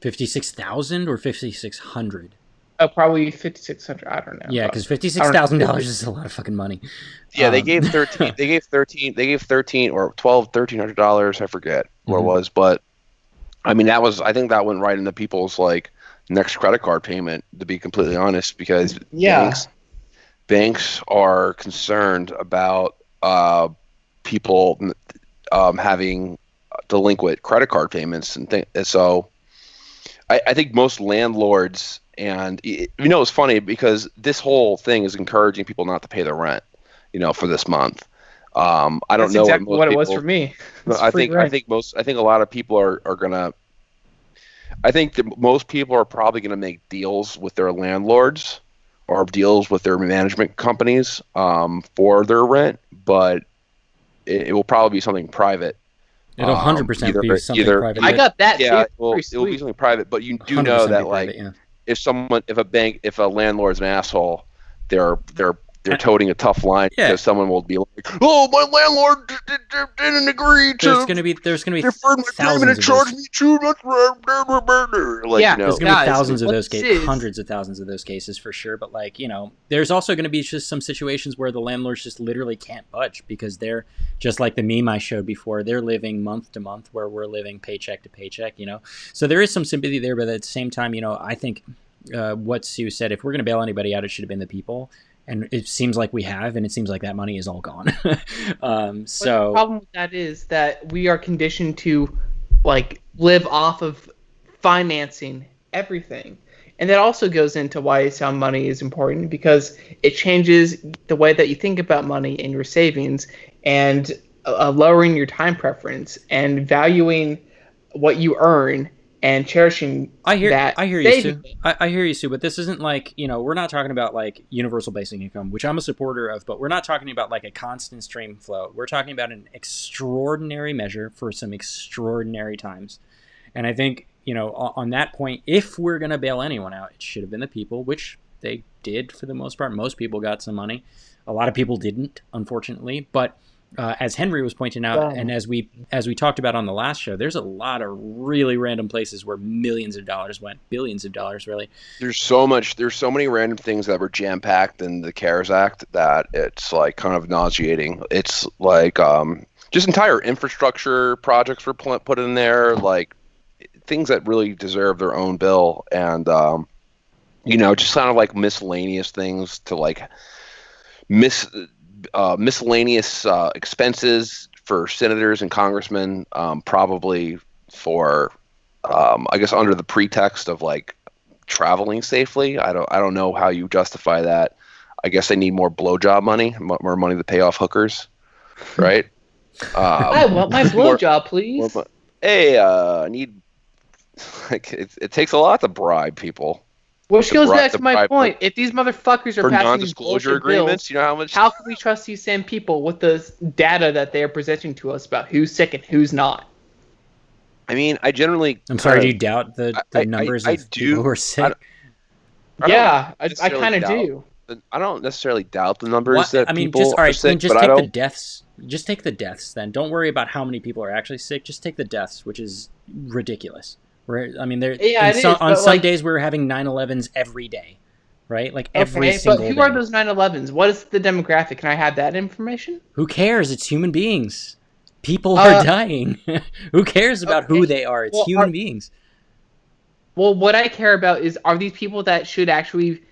56,000 or 5,600. Oh, probably 5,600. I don't know. Yeah, because $56,000 is a lot of fucking money. Yeah, they gave 13. They gave 13 or $1,300. I forget what it was, but I mean I think that went right into people's like next credit card payment. To be completely honest, because banks are concerned about people having delinquent credit card payments and so I think most landlords, and it's funny because this whole thing is encouraging people not to pay their rent, for this month. I don't That's know exactly what it was for me. I think a lot of people are gonna. I think that most people are probably gonna make deals with their landlords or deals with their management companies for their rent, but it will probably be something private. It'll 100% be something private. I got that. Yeah, too. it will be something private, but you do know that like if a landlord's an asshole, they're toting a tough line because someone will be like, "Oh, my landlord didn't agree to." There's gonna be thousands and charge me too much. There's gonna be thousands of those cases, hundreds of thousands of those cases for sure. But there's also gonna be just some situations where the landlords just literally can't budge because they're just like the meme I showed before. They're living month to month where we're living paycheck to paycheck. So there is some sympathy there, but at the same time, I think what Sue said, if we're gonna bail anybody out, it should have been the people. And it seems like we have, and it seems like that money is all gone. So the problem with that is that we are conditioned to live off of financing everything. And that also goes into why sound money is important, because it changes the way that you think about money and your savings, and lowering your time preference and valuing what you earn and cherishing that. I hear you, Sue. I hear you, Sue. But this isn't like, we're not talking about like universal basic income, which I'm a supporter of, but we're not talking about like a constant stream flow. We're talking about an extraordinary measure for some extraordinary times. And I think, on that point, if we're going to bail anyone out, it should have been the people, which they did for the most part. Most people got some money. A lot of people didn't, unfortunately. But as Henry was pointing out, and as we talked about on the last show, there's a lot of really random places where millions of dollars went, billions of dollars, really. There's so many random things that were jam-packed in the CARES Act that it's like kind of nauseating. It's like just entire infrastructure projects were put in there, like things that really deserve their own bill, and just kind of like miscellaneous things to like miscellaneous expenses for senators and congressmen, probably for I guess under the pretext of like traveling safely. I don't know how you justify that. I guess they need more blowjob money, more money to pay off hookers, right? I want my blowjob, please. Hey, I need. Like, it takes a lot to bribe people. Which goes back to my point. If these motherfuckers are passing non-disclosure agreements, bills, how can we trust these same people with the data that they are presenting to us about who's sick and who's not? I mean, I generally. I'm sorry. Do you doubt the numbers of people who are sick? I kind of do. I don't necessarily doubt the numbers that people just, all right, are sick, just but take the deaths. Just take the deaths then. Don't worry about how many people are actually sick. Just take the deaths, which is ridiculous. On some days we were having 9/11s every day, right? Like every single day. But who are those 9/11s? What is the demographic? Can I have that information? Who cares? It's human beings. People are dying. Who cares about who they are? It's human beings. Well, what I care about is, are these people that should actually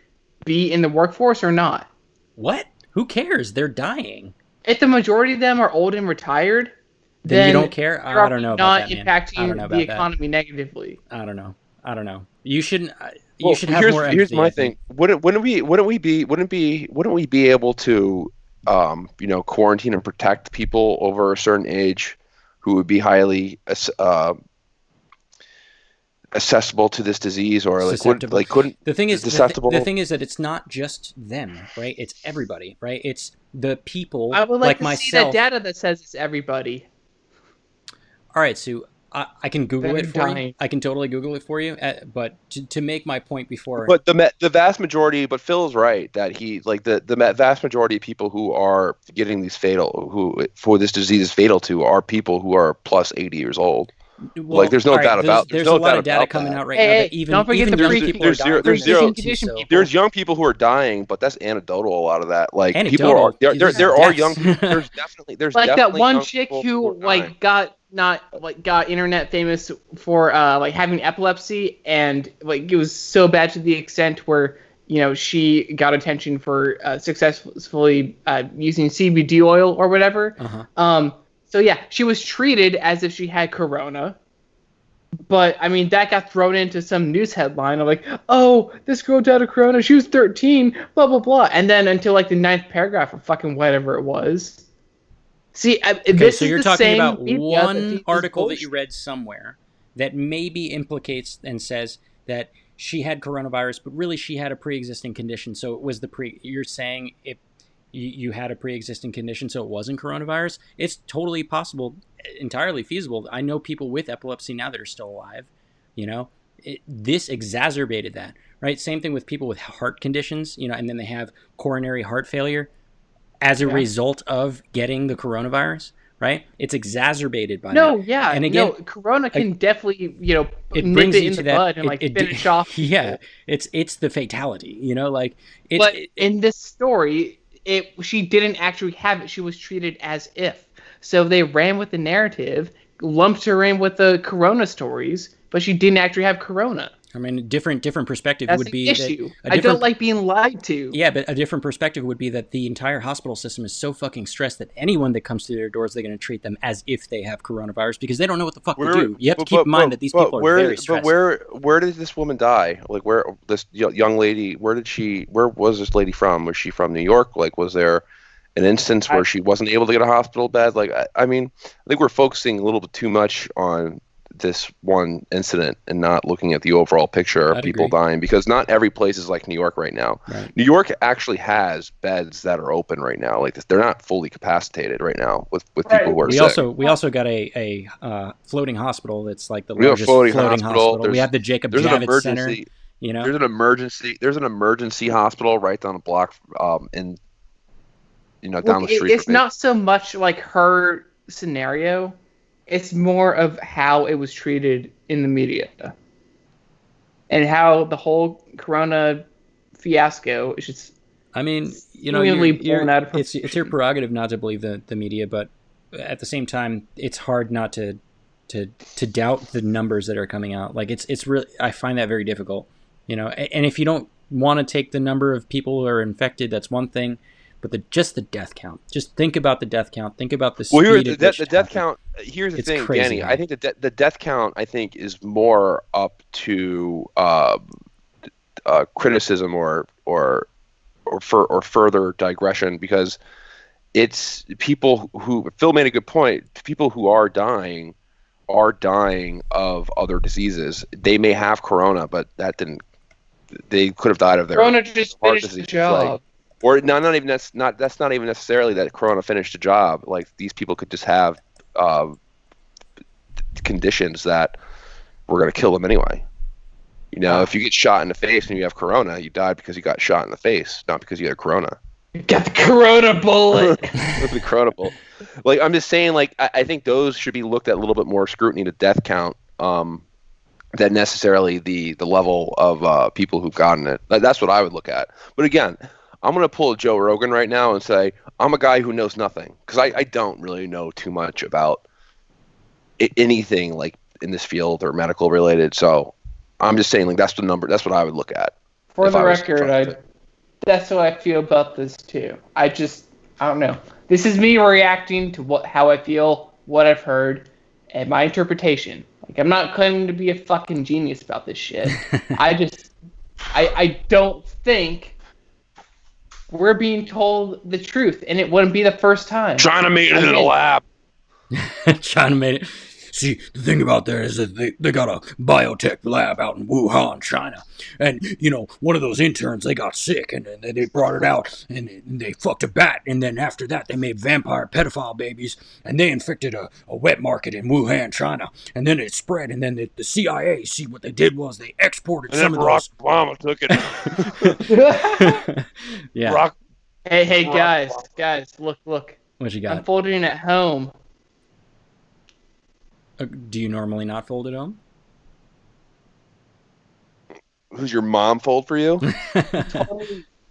be in the workforce or not? What? Who cares? They're dying. If the majority of them are old and retired, then you don't care? I don't know about that, man. Not impacting the economy negatively. I don't know. You shouldn't. You should have more empathy. Here's my thing. Wouldn't we be able to, quarantine and protect people over a certain age who would be highly accessible to this disease, or couldn't the thing is susceptible? The thing is that it's not just them, right? It's everybody, right? It's the people. I would like to myself. see that data that says it's everybody. All right, Sue, I can Google it for you. I can totally Google it for you. But to make my point before, but the vast majority, but Phil's right that the vast majority of people who are getting these for this disease is fatal to are people who are plus 80 years old. Well, there's no doubt about. There's a lot of data coming out right now that even young people are dying. There's young people who are dying, but that's anecdotal. A lot of that, people are there are young. There's definitely that one chick who got internet famous for having epilepsy, and it was so bad to the extent where she got attention for successfully using CBD oil or whatever. So yeah, she was treated as if she had corona. But I mean, that got thrown into some news headline of oh, this girl died of corona. She was 13, blah blah blah. And then until the 9th paragraph or fucking whatever it was. See, so you're talking about one article that you read somewhere that maybe implicates and says that she had coronavirus, but really she had a pre-existing condition. So it was you're saying you had a pre-existing condition, so it wasn't coronavirus. It's totally possible, entirely feasible. I know people with epilepsy now that are still alive. This exacerbated that, right? Same thing with people with heart conditions, and then they have coronary heart failure as a result of getting the coronavirus, right? It's exacerbated by that. Yeah. And again, corona can definitely, it nip brings it you in to the bud and finish off. Yeah, it's the fatality, But in this story, she didn't actually have it. She was treated as if. So they ran with the narrative, lumped her in with the corona stories, but she didn't actually have corona. I mean, a different perspective That's would be an issue. I don't like being lied to. Yeah, but a different perspective would be that the entire hospital system is so fucking stressed that anyone that comes through their doors, they're going to treat them as if they have coronavirus because they don't know what the fuck to do. You have to keep in mind that these people are very stressed. But where did this woman die? Where this young lady? Where was this lady from? Was she from New York? Was there an instance where she wasn't able to get a hospital bed? I think we're focusing a little bit too much on this one incident and not looking at the overall picture of people dying, because not every place is like New York right now. Right. New York actually has beds that are open right now. They're not fully capacitated right now with people who are sick. We also got a floating hospital that's the largest floating hospital. We have the Jacob Javits Center. There's an emergency hospital right down the block down the street. It's not so much like her scenario. It's more of how it was treated in the media and how the whole corona fiasco is just. I mean, blown out of it's your prerogative not to believe the media, but at the same time, it's hard not to doubt the numbers that are coming out. Like it's really, I find that very difficult, and if you don't want to take the number of people who are infected, that's one thing, but just the death count, just think about the death count, think about the speed at which the death count. Here's the thing, crazy, Danny. I think the death count, I think, is more up to criticism or further digression, because it's people who, Phil made a good point, people who are dying of other diseases. They may have corona, but they could have died of their corona just heart finished disease. the job. Or that's not even necessarily that corona finished the job. Like, these people could just have conditions that were going to kill them anyway. If you get shot in the face and you have corona, you died because you got shot in the face, not because you had corona. You got the corona bullet. The corona bullet. Like, I'm just saying, like, I think those should be looked at a little bit more scrutiny to death count than necessarily the level of people who've gotten it. That's what I would look at. But again, I'm going to pull a Joe Rogan right now and say I'm a guy who knows nothing, because I don't really know too much about anything like in this field or medical related. So I'm just saying, like, that's the number. That's what I would look at. For the record, that's how I feel about this too. I don't know. This is me reacting to how I feel, what I've heard, and my interpretation. Like, I'm not claiming to be a fucking genius about this shit. I don't think we're being told the truth, and it wouldn't be the first time. China made it in a lab. China made it. See, the thing about that is that they got a biotech lab out in Wuhan, China. And, one of those interns, they got sick, and they brought it out, and they fucked a bat. And then after that, they made vampire pedophile babies, and they infected a wet market in Wuhan, China. And then it spread, and then the CIA, see, what they did was they exported and some then of Barack those. Obama took it. Yeah. Hey, guys, look. What you got? I'm folding it at home. Do you normally not fold at home? Who's your mom fold for you?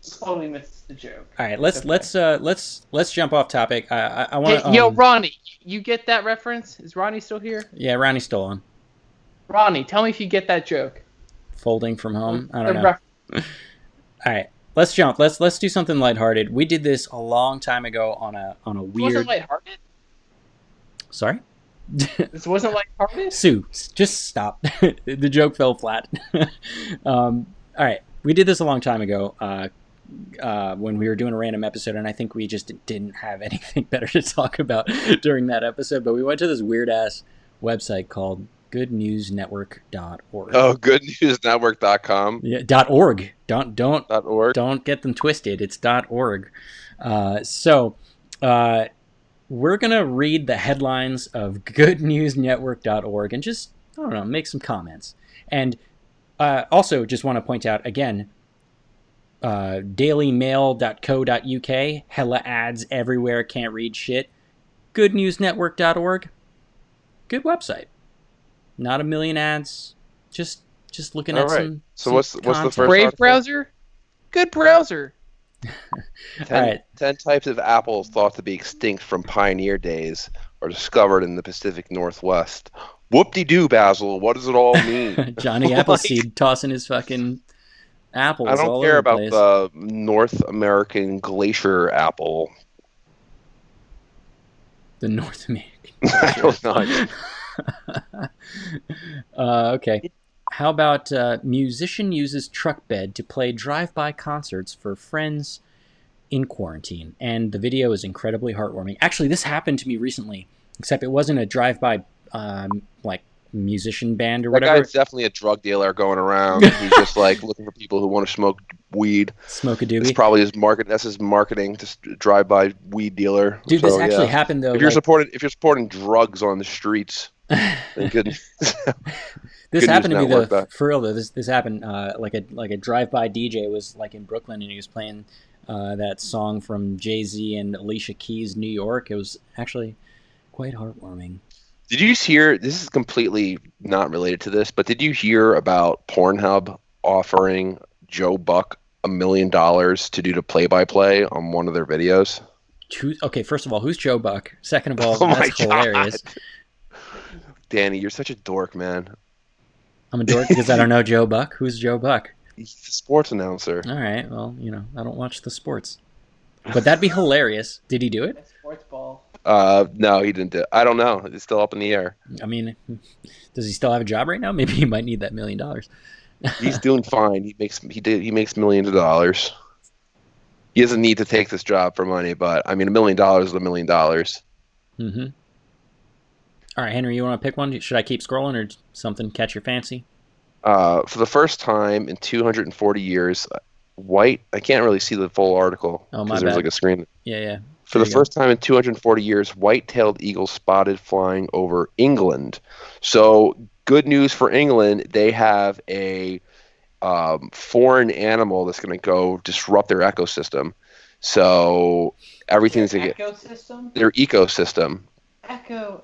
Totally missed the joke. All right, let's jump off topic. I want to. Hey, yo, Ronnie, you get that reference? Is Ronnie still here? Yeah, Ronnie's still on. Ronnie, tell me if you get that joke. Folding from home. I don't know. All right, let's jump. Let's do something lighthearted. We did this a long time ago on a weird. It wasn't lighthearted? Sorry. This wasn't lighthearted? Sue, just stop. The joke fell flat. All right, we did this a long time ago when we were doing a random episode, and I think we just didn't have anything better to talk about during that episode. But we went to this weird ass website called goodnewsnetwork.org. Oh, goodnewsnetwork.com. Yeah, .org. Don't .org. Don't get them twisted. It's .org. We're going to read the headlines of goodnewsnetwork.org and just, I don't know, make some comments. And also just want to point out, again, dailymail.co.uk, hella ads everywhere, can't read shit. Goodnewsnetwork.org, good website. Not a million ads, just looking at some. So what's the first Brave article? browser? Good browser. 10 types of apples thought to be extinct from pioneer days are discovered in the Pacific Northwest. Whoop-de-doo, Basil. What does it all mean? Johnny Appleseed tossing his fucking apples all over the place. I don't care about the North American glacier apple. The North American I don't know. Okay. How about musician uses truck bed to play drive-by concerts for friends in quarantine? And the video is incredibly heartwarming. Actually, this happened to me recently, except it wasn't a drive-by like musician band or whatever. That guy's definitely a drug dealer going around. He's just like looking for people who want to smoke weed. Smoke a doobie. That's probably his market. That's his marketing. Just drive-by weed dealer. Dude, this actually happened though. If you're supporting drugs on the streets, then good. This happened to me though, for real though. This happened like a drive-by DJ was like in Brooklyn and he was playing that song from Jay-Z and Alicia Keys, New York. It was actually quite heartwarming. Did you hear? This is completely not related to this, but did you hear about Pornhub offering Joe Buck $1 million to do the play-by-play on one of their videos? Okay, first of all, who's Joe Buck? Second of all, Oh my that's hilarious. Danny, you're such a dork, man. I'm a dork because I don't know Joe Buck. Who's Joe Buck? He's the sports announcer. All right, well, I don't watch the sports. But that'd be hilarious. Did he do it? Sports ball. No, he didn't do it. I don't know. It's still up in the air. I mean, does he still have a job right now? Maybe he might need that $1 million. He's doing fine. He makes millions of dollars. He doesn't need to take this job for money, but I mean, $1 million is $1 million. Mm-hmm. All right, Henry, you want to pick one? Should I keep scrolling or something catch your fancy? For the first time in 240 years, white. I can't really see the full article because there's like a screen. Yeah. For the first time in 240 years, white-tailed eagle spotted flying over England. So good news for England. They have a foreign animal that's going to go disrupt their ecosystem. So everything's going to get their ecosystem. Echo.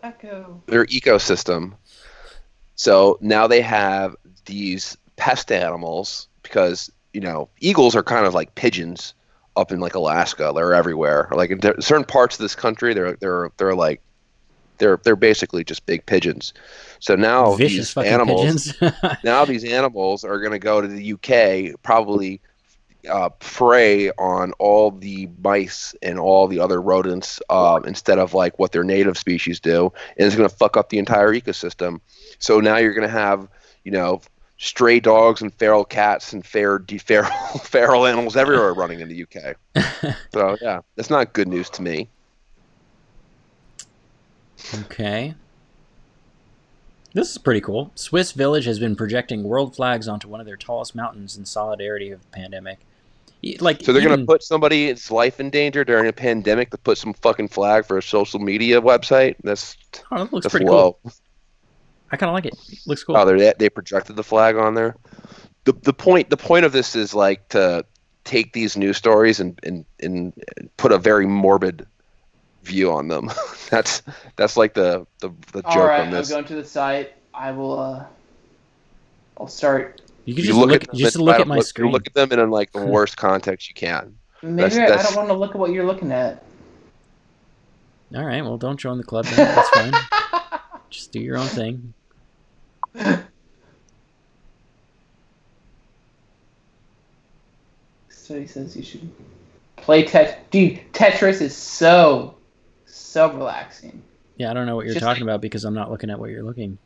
Their ecosystem. So now they have these pest animals because eagles are kind of like pigeons up in like Alaska. They're everywhere. Like in certain parts of this country, they're basically just big pigeons. So now vicious these animals, pigeons. now these animals are going to go to the UK, probably prey on all the mice and all the other rodents instead of like what their native species do, and it's going to fuck up the entire ecosystem. So now you're going to have stray dogs and feral cats and feral animals everywhere running in the UK. So yeah, that's not good news to me. Okay. This is pretty cool. Swiss village has been projecting world flags onto one of their tallest mountains in solidarity of the pandemic. So they're going to put somebody's life in danger during a pandemic to put some fucking flag for a social media website? That looks pretty cool. I kind of like it. Looks cool. Oh, they projected the flag on there. The point of this is like to take these news stories and put a very morbid view on them. that's like the joke on this. I'm going to the site. I will. I'll start. You can just look at my screen. You look at them in like the worst context you can. Maybe I don't want to look at what you're looking at. All right. Well, don't join the club then. That's fine. Just do your own thing. So he says you should play Tetris. Dude, Tetris is so relaxing. Yeah, I don't know what you're talking about because I'm not looking at what you're looking.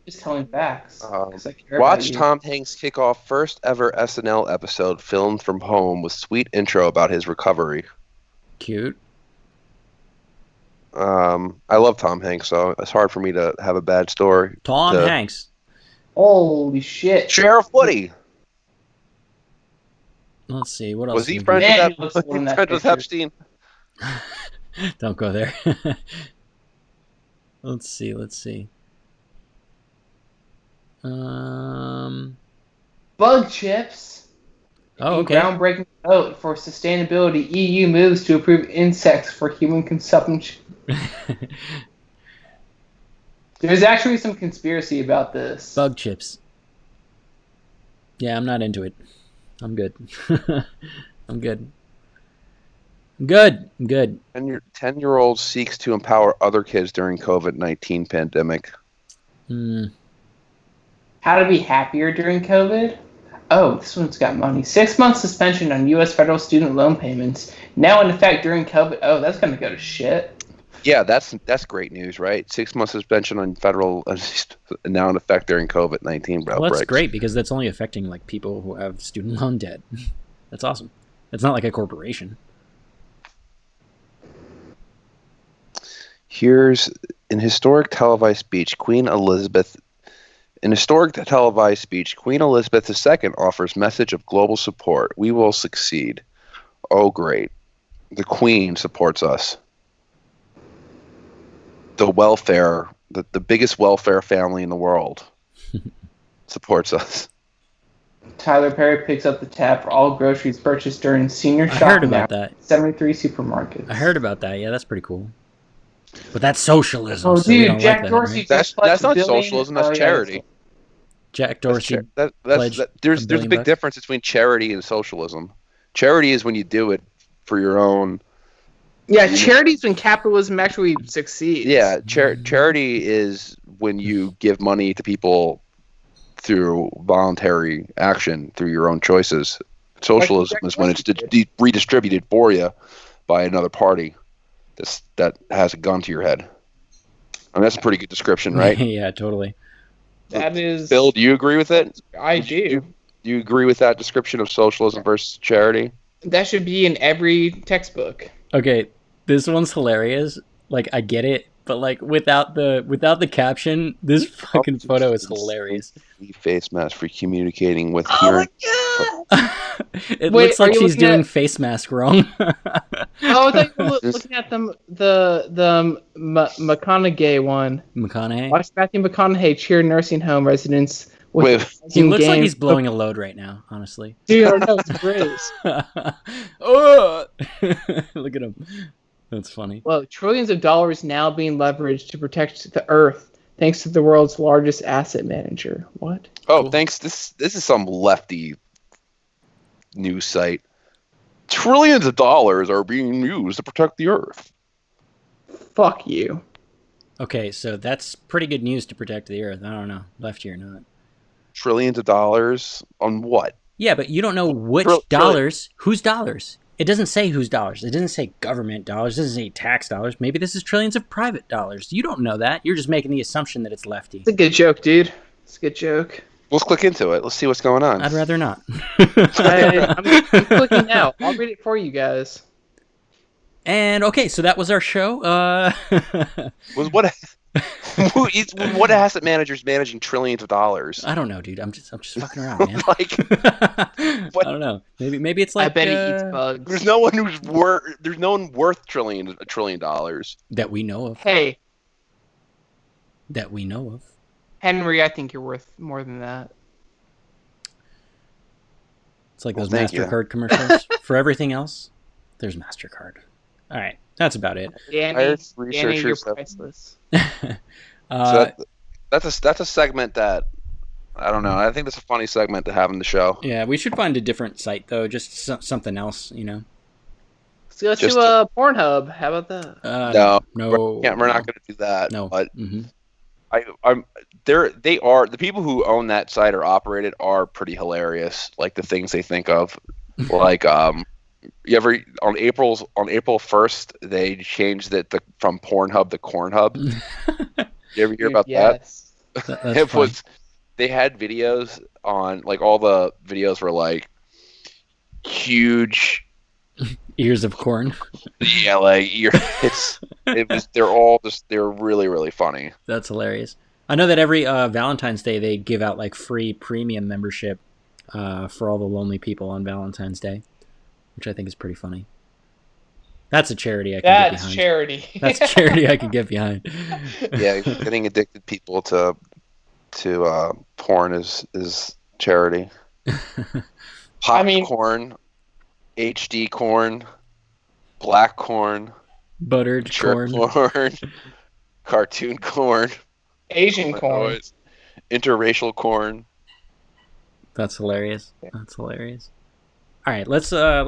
Just telling facts. Watch Tom Hanks kick off first ever SNL episode filmed from home with sweet intro about his recovery. Cute. I love Tom Hanks, so it's hard for me to have a bad story. Tom Hanks. Holy shit. Sheriff Woody. Let's see. What else? Was he friends with Epstein? Don't go there. Let's see. Bug chips. Oh, okay. Groundbreaking vote for sustainability. EU moves to approve insects for human consumption. There's actually some conspiracy about this. Bug chips. Yeah, I'm not into it. I'm good. I'm good. 10-year-old seeks to empower other kids during COVID-19 pandemic. How to be happier during COVID? Oh, this one's got money. 6 months suspension on U.S. federal student loan payments. Now in effect during COVID. Oh, that's going to go to shit. Yeah, that's great news, right? 6 months suspension on federal, now in effect during COVID-19. Well, that's great because that's only affecting like people who have student loan debt. That's awesome. It's not like a corporation. Here's an historic televised speech. Queen Elizabeth II offers message of global support. We will succeed. Oh, great. The Queen supports us. The welfare, the biggest welfare family in the world supports us. Tyler Perry picks up the tab for all groceries purchased during senior shopping. I heard about that. 73 supermarkets. I heard about that. Yeah, that's pretty cool. But that's socialism. Oh, so dude, Jack Dorsey. That's not socialism. That's charity. Jack Dorsey. There's a big difference between charity and socialism. Charity is when you do it for your own. Yeah, charity's when capitalism actually succeeds. Yeah, charity is when you give money to people through voluntary action, through your own choices. Socialism is when it's redistributed for you by another party that has a gun to your head. I mean, that's a pretty good description, right? Yeah, totally. That is. Bill, do you agree with it? I do. Do you agree with that description of socialism versus charity? That should be in every textbook. Okay, this one's hilarious. Like, I get it, but like without the caption, this fucking photo is hilarious. Face mask for communicating with hearing. It looks like she's doing face mask wrong. Oh, I thought you were looking at the McConaughey one. McConaughey? Watch Matthew McConaughey cheer nursing home residents he looks like he's blowing a load right now, honestly. Dude, I know, it's great. Oh! Look at him. That's funny. Well, trillions of dollars now being leveraged to protect the Earth, thanks to the world's largest asset manager. What? Oh, cool. Thanks. This is some lefty news site. Trillions of dollars are being used to protect the Earth. Fuck you. Okay, so that's pretty good news to protect the Earth. I don't know, lefty or not. Trillions of dollars on what? Yeah, but you don't know which dollars. Whose dollars? It doesn't say whose dollars. It doesn't say government dollars. It doesn't say tax dollars. Maybe this is trillions of private dollars. You don't know that. You're just making the assumption that it's lefty. It's a good joke, dude. It's a good joke. Let's click into it. Let's see what's going on. I'd rather not. I'm clicking now. I'll read it for you guys. And okay, so that was our show. What asset manager's managing trillions of dollars? I don't know, dude. I'm just fucking around, man. I don't know. Maybe it's like. I bet he eats bugs. There's no one worth $1 trillion that we know of. Hey. That we know of. Henry, I think you're worth more than that. It's like those MasterCard commercials. For everything else, there's MasterCard. All right, that's about it. Danny, you're priceless. So that's a segment that I don't know. I think that's a funny segment to have in the show. Yeah, we should find a different site though, just something else, you know. So let's do Pornhub. How about that? No, we're not going to do that. No, but the people who own that site or operate it are pretty hilarious. Like the things they think of, like you ever on April 1st they changed it from Pornhub to Cornhub. You ever hear about that? They had videos on, like, all the videos were like huge ears of corn. Yeah, like they're really, really funny. That's hilarious. I know that every Valentine's Day they give out like free premium membership for all the lonely people on Valentine's Day, which I think is pretty funny. That's a charity I can get behind. That's charity. That's a charity I can get behind. Yeah, getting addicted people to porn is charity. Popcorn, HD corn, black corn, buttered corn, cartoon corn, Asian corn, interracial corn. That's hilarious. That's hilarious. All right, let's wrap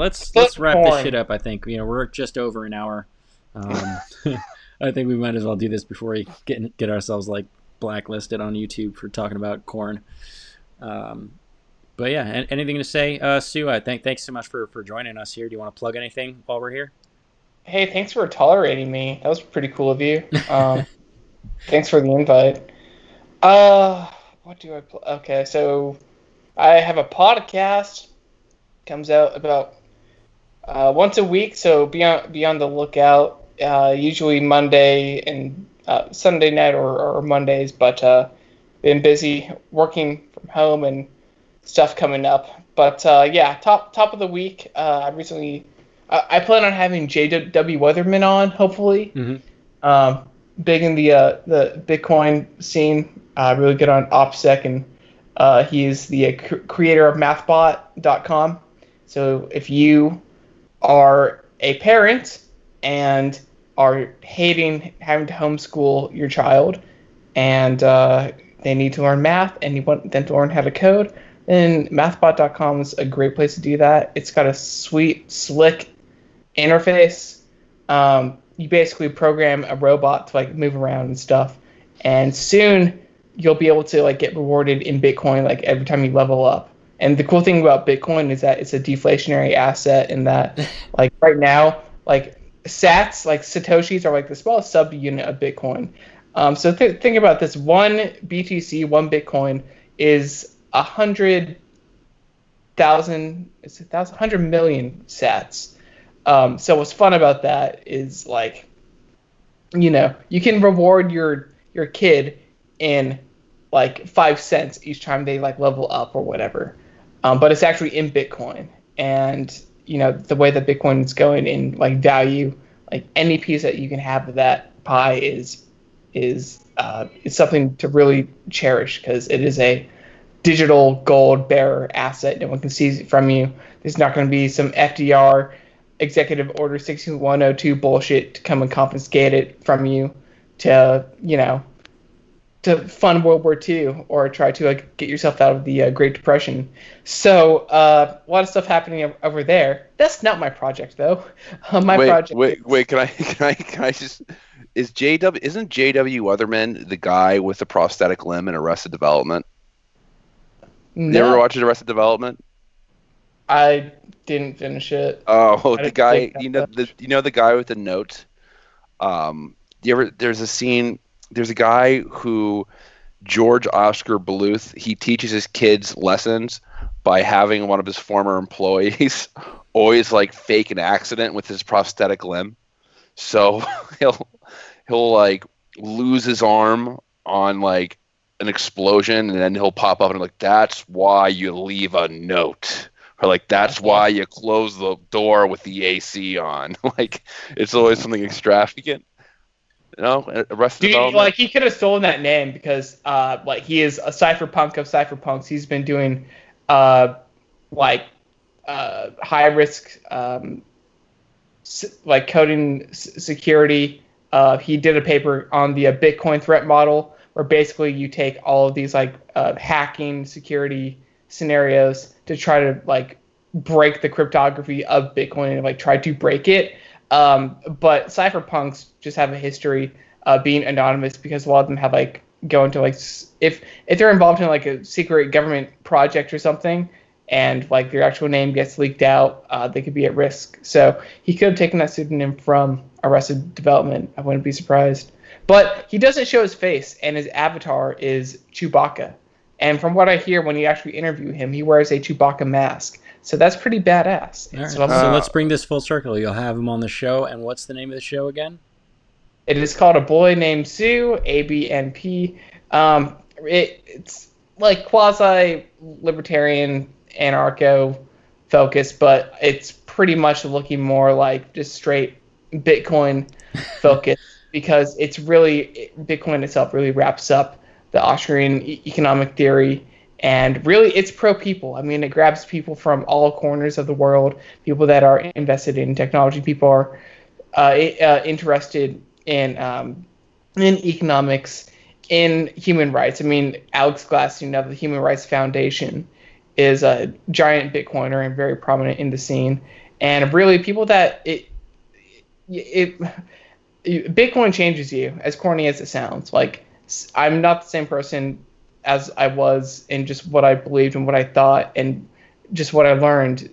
this shit up. I think we're just over an hour. I think we might as well do this before we get ourselves like blacklisted on YouTube for talking about corn. But yeah, anything to say, Sue? Thanks so much for joining us here. Do you want to plug anything while we're here? Hey, thanks for tolerating me. That was pretty cool of you. Thanks for the invite. What do I plug? Okay, so I have a podcast. Comes out about once a week, so be on the lookout. Usually Monday and Sunday night or Mondays, but been busy working from home and stuff coming up. But yeah, top of the week. I plan on having JW Weatherman on, hopefully. Mm-hmm. Big in the Bitcoin scene. Really good on OPSEC, and he is the creator of MathBot.com. So if you are a parent and are hating having to homeschool your child, and they need to learn math, and you want them to learn how to code, then MathBot.com is a great place to do that. It's got a sweet, slick interface. You basically program a robot to like move around and stuff, and soon you'll be able to like get rewarded in Bitcoin like every time you level up. And the cool thing about Bitcoin is that it's a deflationary asset, in that like right now, like sats, like satoshis, are like the smallest subunit of Bitcoin. So think about this: one BTC, one Bitcoin, is 100,000. It's 100 million sats. So what's fun about that is, like, you can reward your kid in like 5 cents each time they like level up or whatever. But it's actually in Bitcoin, and the way that Bitcoin is going in like value, like any piece that you can have of that pie is something to really cherish, because it is a digital gold bearer asset. No one can seize it from you. There's not going to be some FDR Executive Order 6102 bullshit to come and confiscate it from you to fund World War II or try to like get yourself out of the Great Depression. So a lot of stuff happening over there. That's not my project though. Project. Wait. Can I just? Isn't J.W. Weatherman the guy with the prosthetic limb in Arrested Development? No. You ever watch Arrested Development? I didn't finish it. Oh, the guy, the guy with the note. There's a scene. There's a guy who, George Oscar Bluth, he teaches his kids lessons by having one of his former employees always like fake an accident with his prosthetic limb. So he'll like lose his arm on like an explosion, and then he'll pop up and like, that's why you leave a note. Or like, that's why you close the door with the AC on. Like, it's always something extravagant. Arrested Development. Like, he could have stolen that name because like he is a cypherpunk of cypherpunks. He's been doing high risk like coding security. He did a paper on the Bitcoin threat model, where basically you take all of these like hacking security scenarios to try to like break the cryptography of Bitcoin and like try to break it. But cypherpunks just have a history of being anonymous, because a lot of them have like go into like if they're involved in like a secret government project or something, and like their actual name gets leaked out, they could be at risk. So he could have taken that pseudonym from Arrested Development. I wouldn't be surprised. But he doesn't show his face, and his avatar is Chewbacca. And from what I hear, when you actually interview him, he wears a Chewbacca mask. So that's pretty badass. All right. So let's bring this full circle. You'll have him on the show. And what's the name of the show again? It is called A Boy Named Pseu, ABNP. It's like quasi-libertarian, anarcho-focused, but it's pretty much looking more like just straight Bitcoin focus, because it's really, Bitcoin itself really wraps up the Austrian economic theory, and really it's pro-people. I mean, it grabs people from all corners of the world, people that are invested in technology, people are interested in economics, in human rights. I mean, Alex Glasson of the Human Rights Foundation is a giant Bitcoiner and very prominent in the scene, and really people that Bitcoin changes you, as corny as it sounds. Like, I'm not the same person as I was in just what I believed and what I thought and just what I learned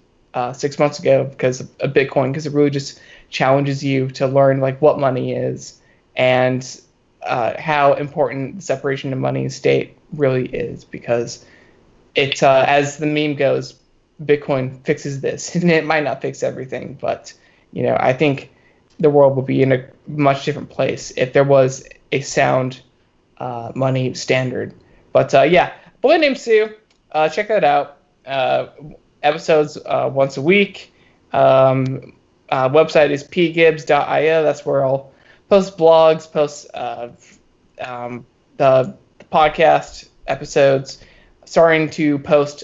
6 months ago because of Bitcoin, because it really just challenges you to learn like what money is and how important the separation of money and state really is, because it's as the meme goes, Bitcoin fixes this, and it might not fix everything, but I think the world would be in a much different place if there was a sound money standard. But yeah, Boy Named Pseu, check that out. Episodes once a week. Website is pgibbs.io. That's where I'll post blogs, post the podcast episodes. Starting to post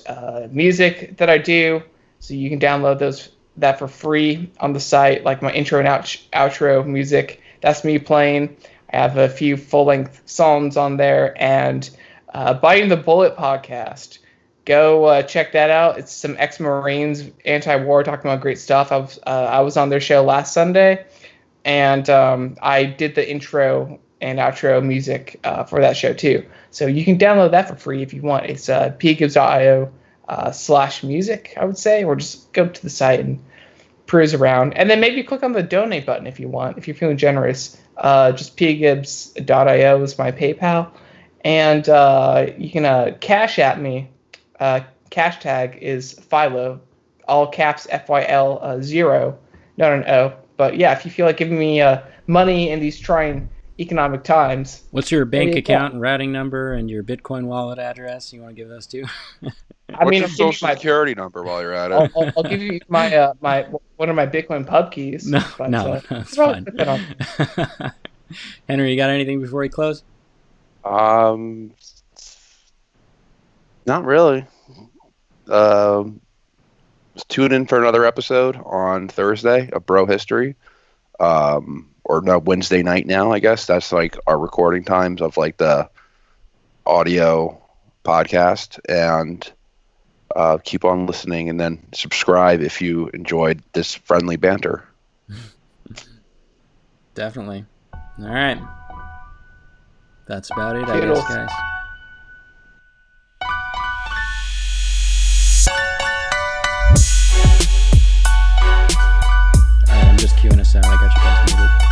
music that I do, so you can download that for free on the site, like my intro and outro music. That's me playing. I have a few full-length songs on there, and Biting the Bullet podcast go check that out. It's some ex-Marines, anti-war, talking about great stuff. I was on their show last Sunday, and I did the intro and outro music for that show too. So you can download that for free if you want. It's pgibbs.io /music, I would say, or just go to the site and peruse around. And then maybe click on the donate button if you want, if you're feeling generous. Just pgibbs.io is my PayPal. And you can cash at me. Cash tag is Philo, all caps FYL 0, not an O. But yeah, if you feel like giving me money in these trying economic times. What's your bank account and routing number and your Bitcoin wallet address? You want to give those too? What's your social security number while you're at it? I'll give you my one of my Bitcoin pub keys. No, that's fine. Henry, you got anything before we close? Not really. Tune in for another episode on Thursday of Bro History. Or no, Wednesday night now, I guess. That's like our recording times of like the audio podcast. And keep on listening, and then subscribe if you enjoyed this friendly banter. Definitely. All right. That's about it, I guess, guys. All right, I'm just queuing us out. I got you guys muted.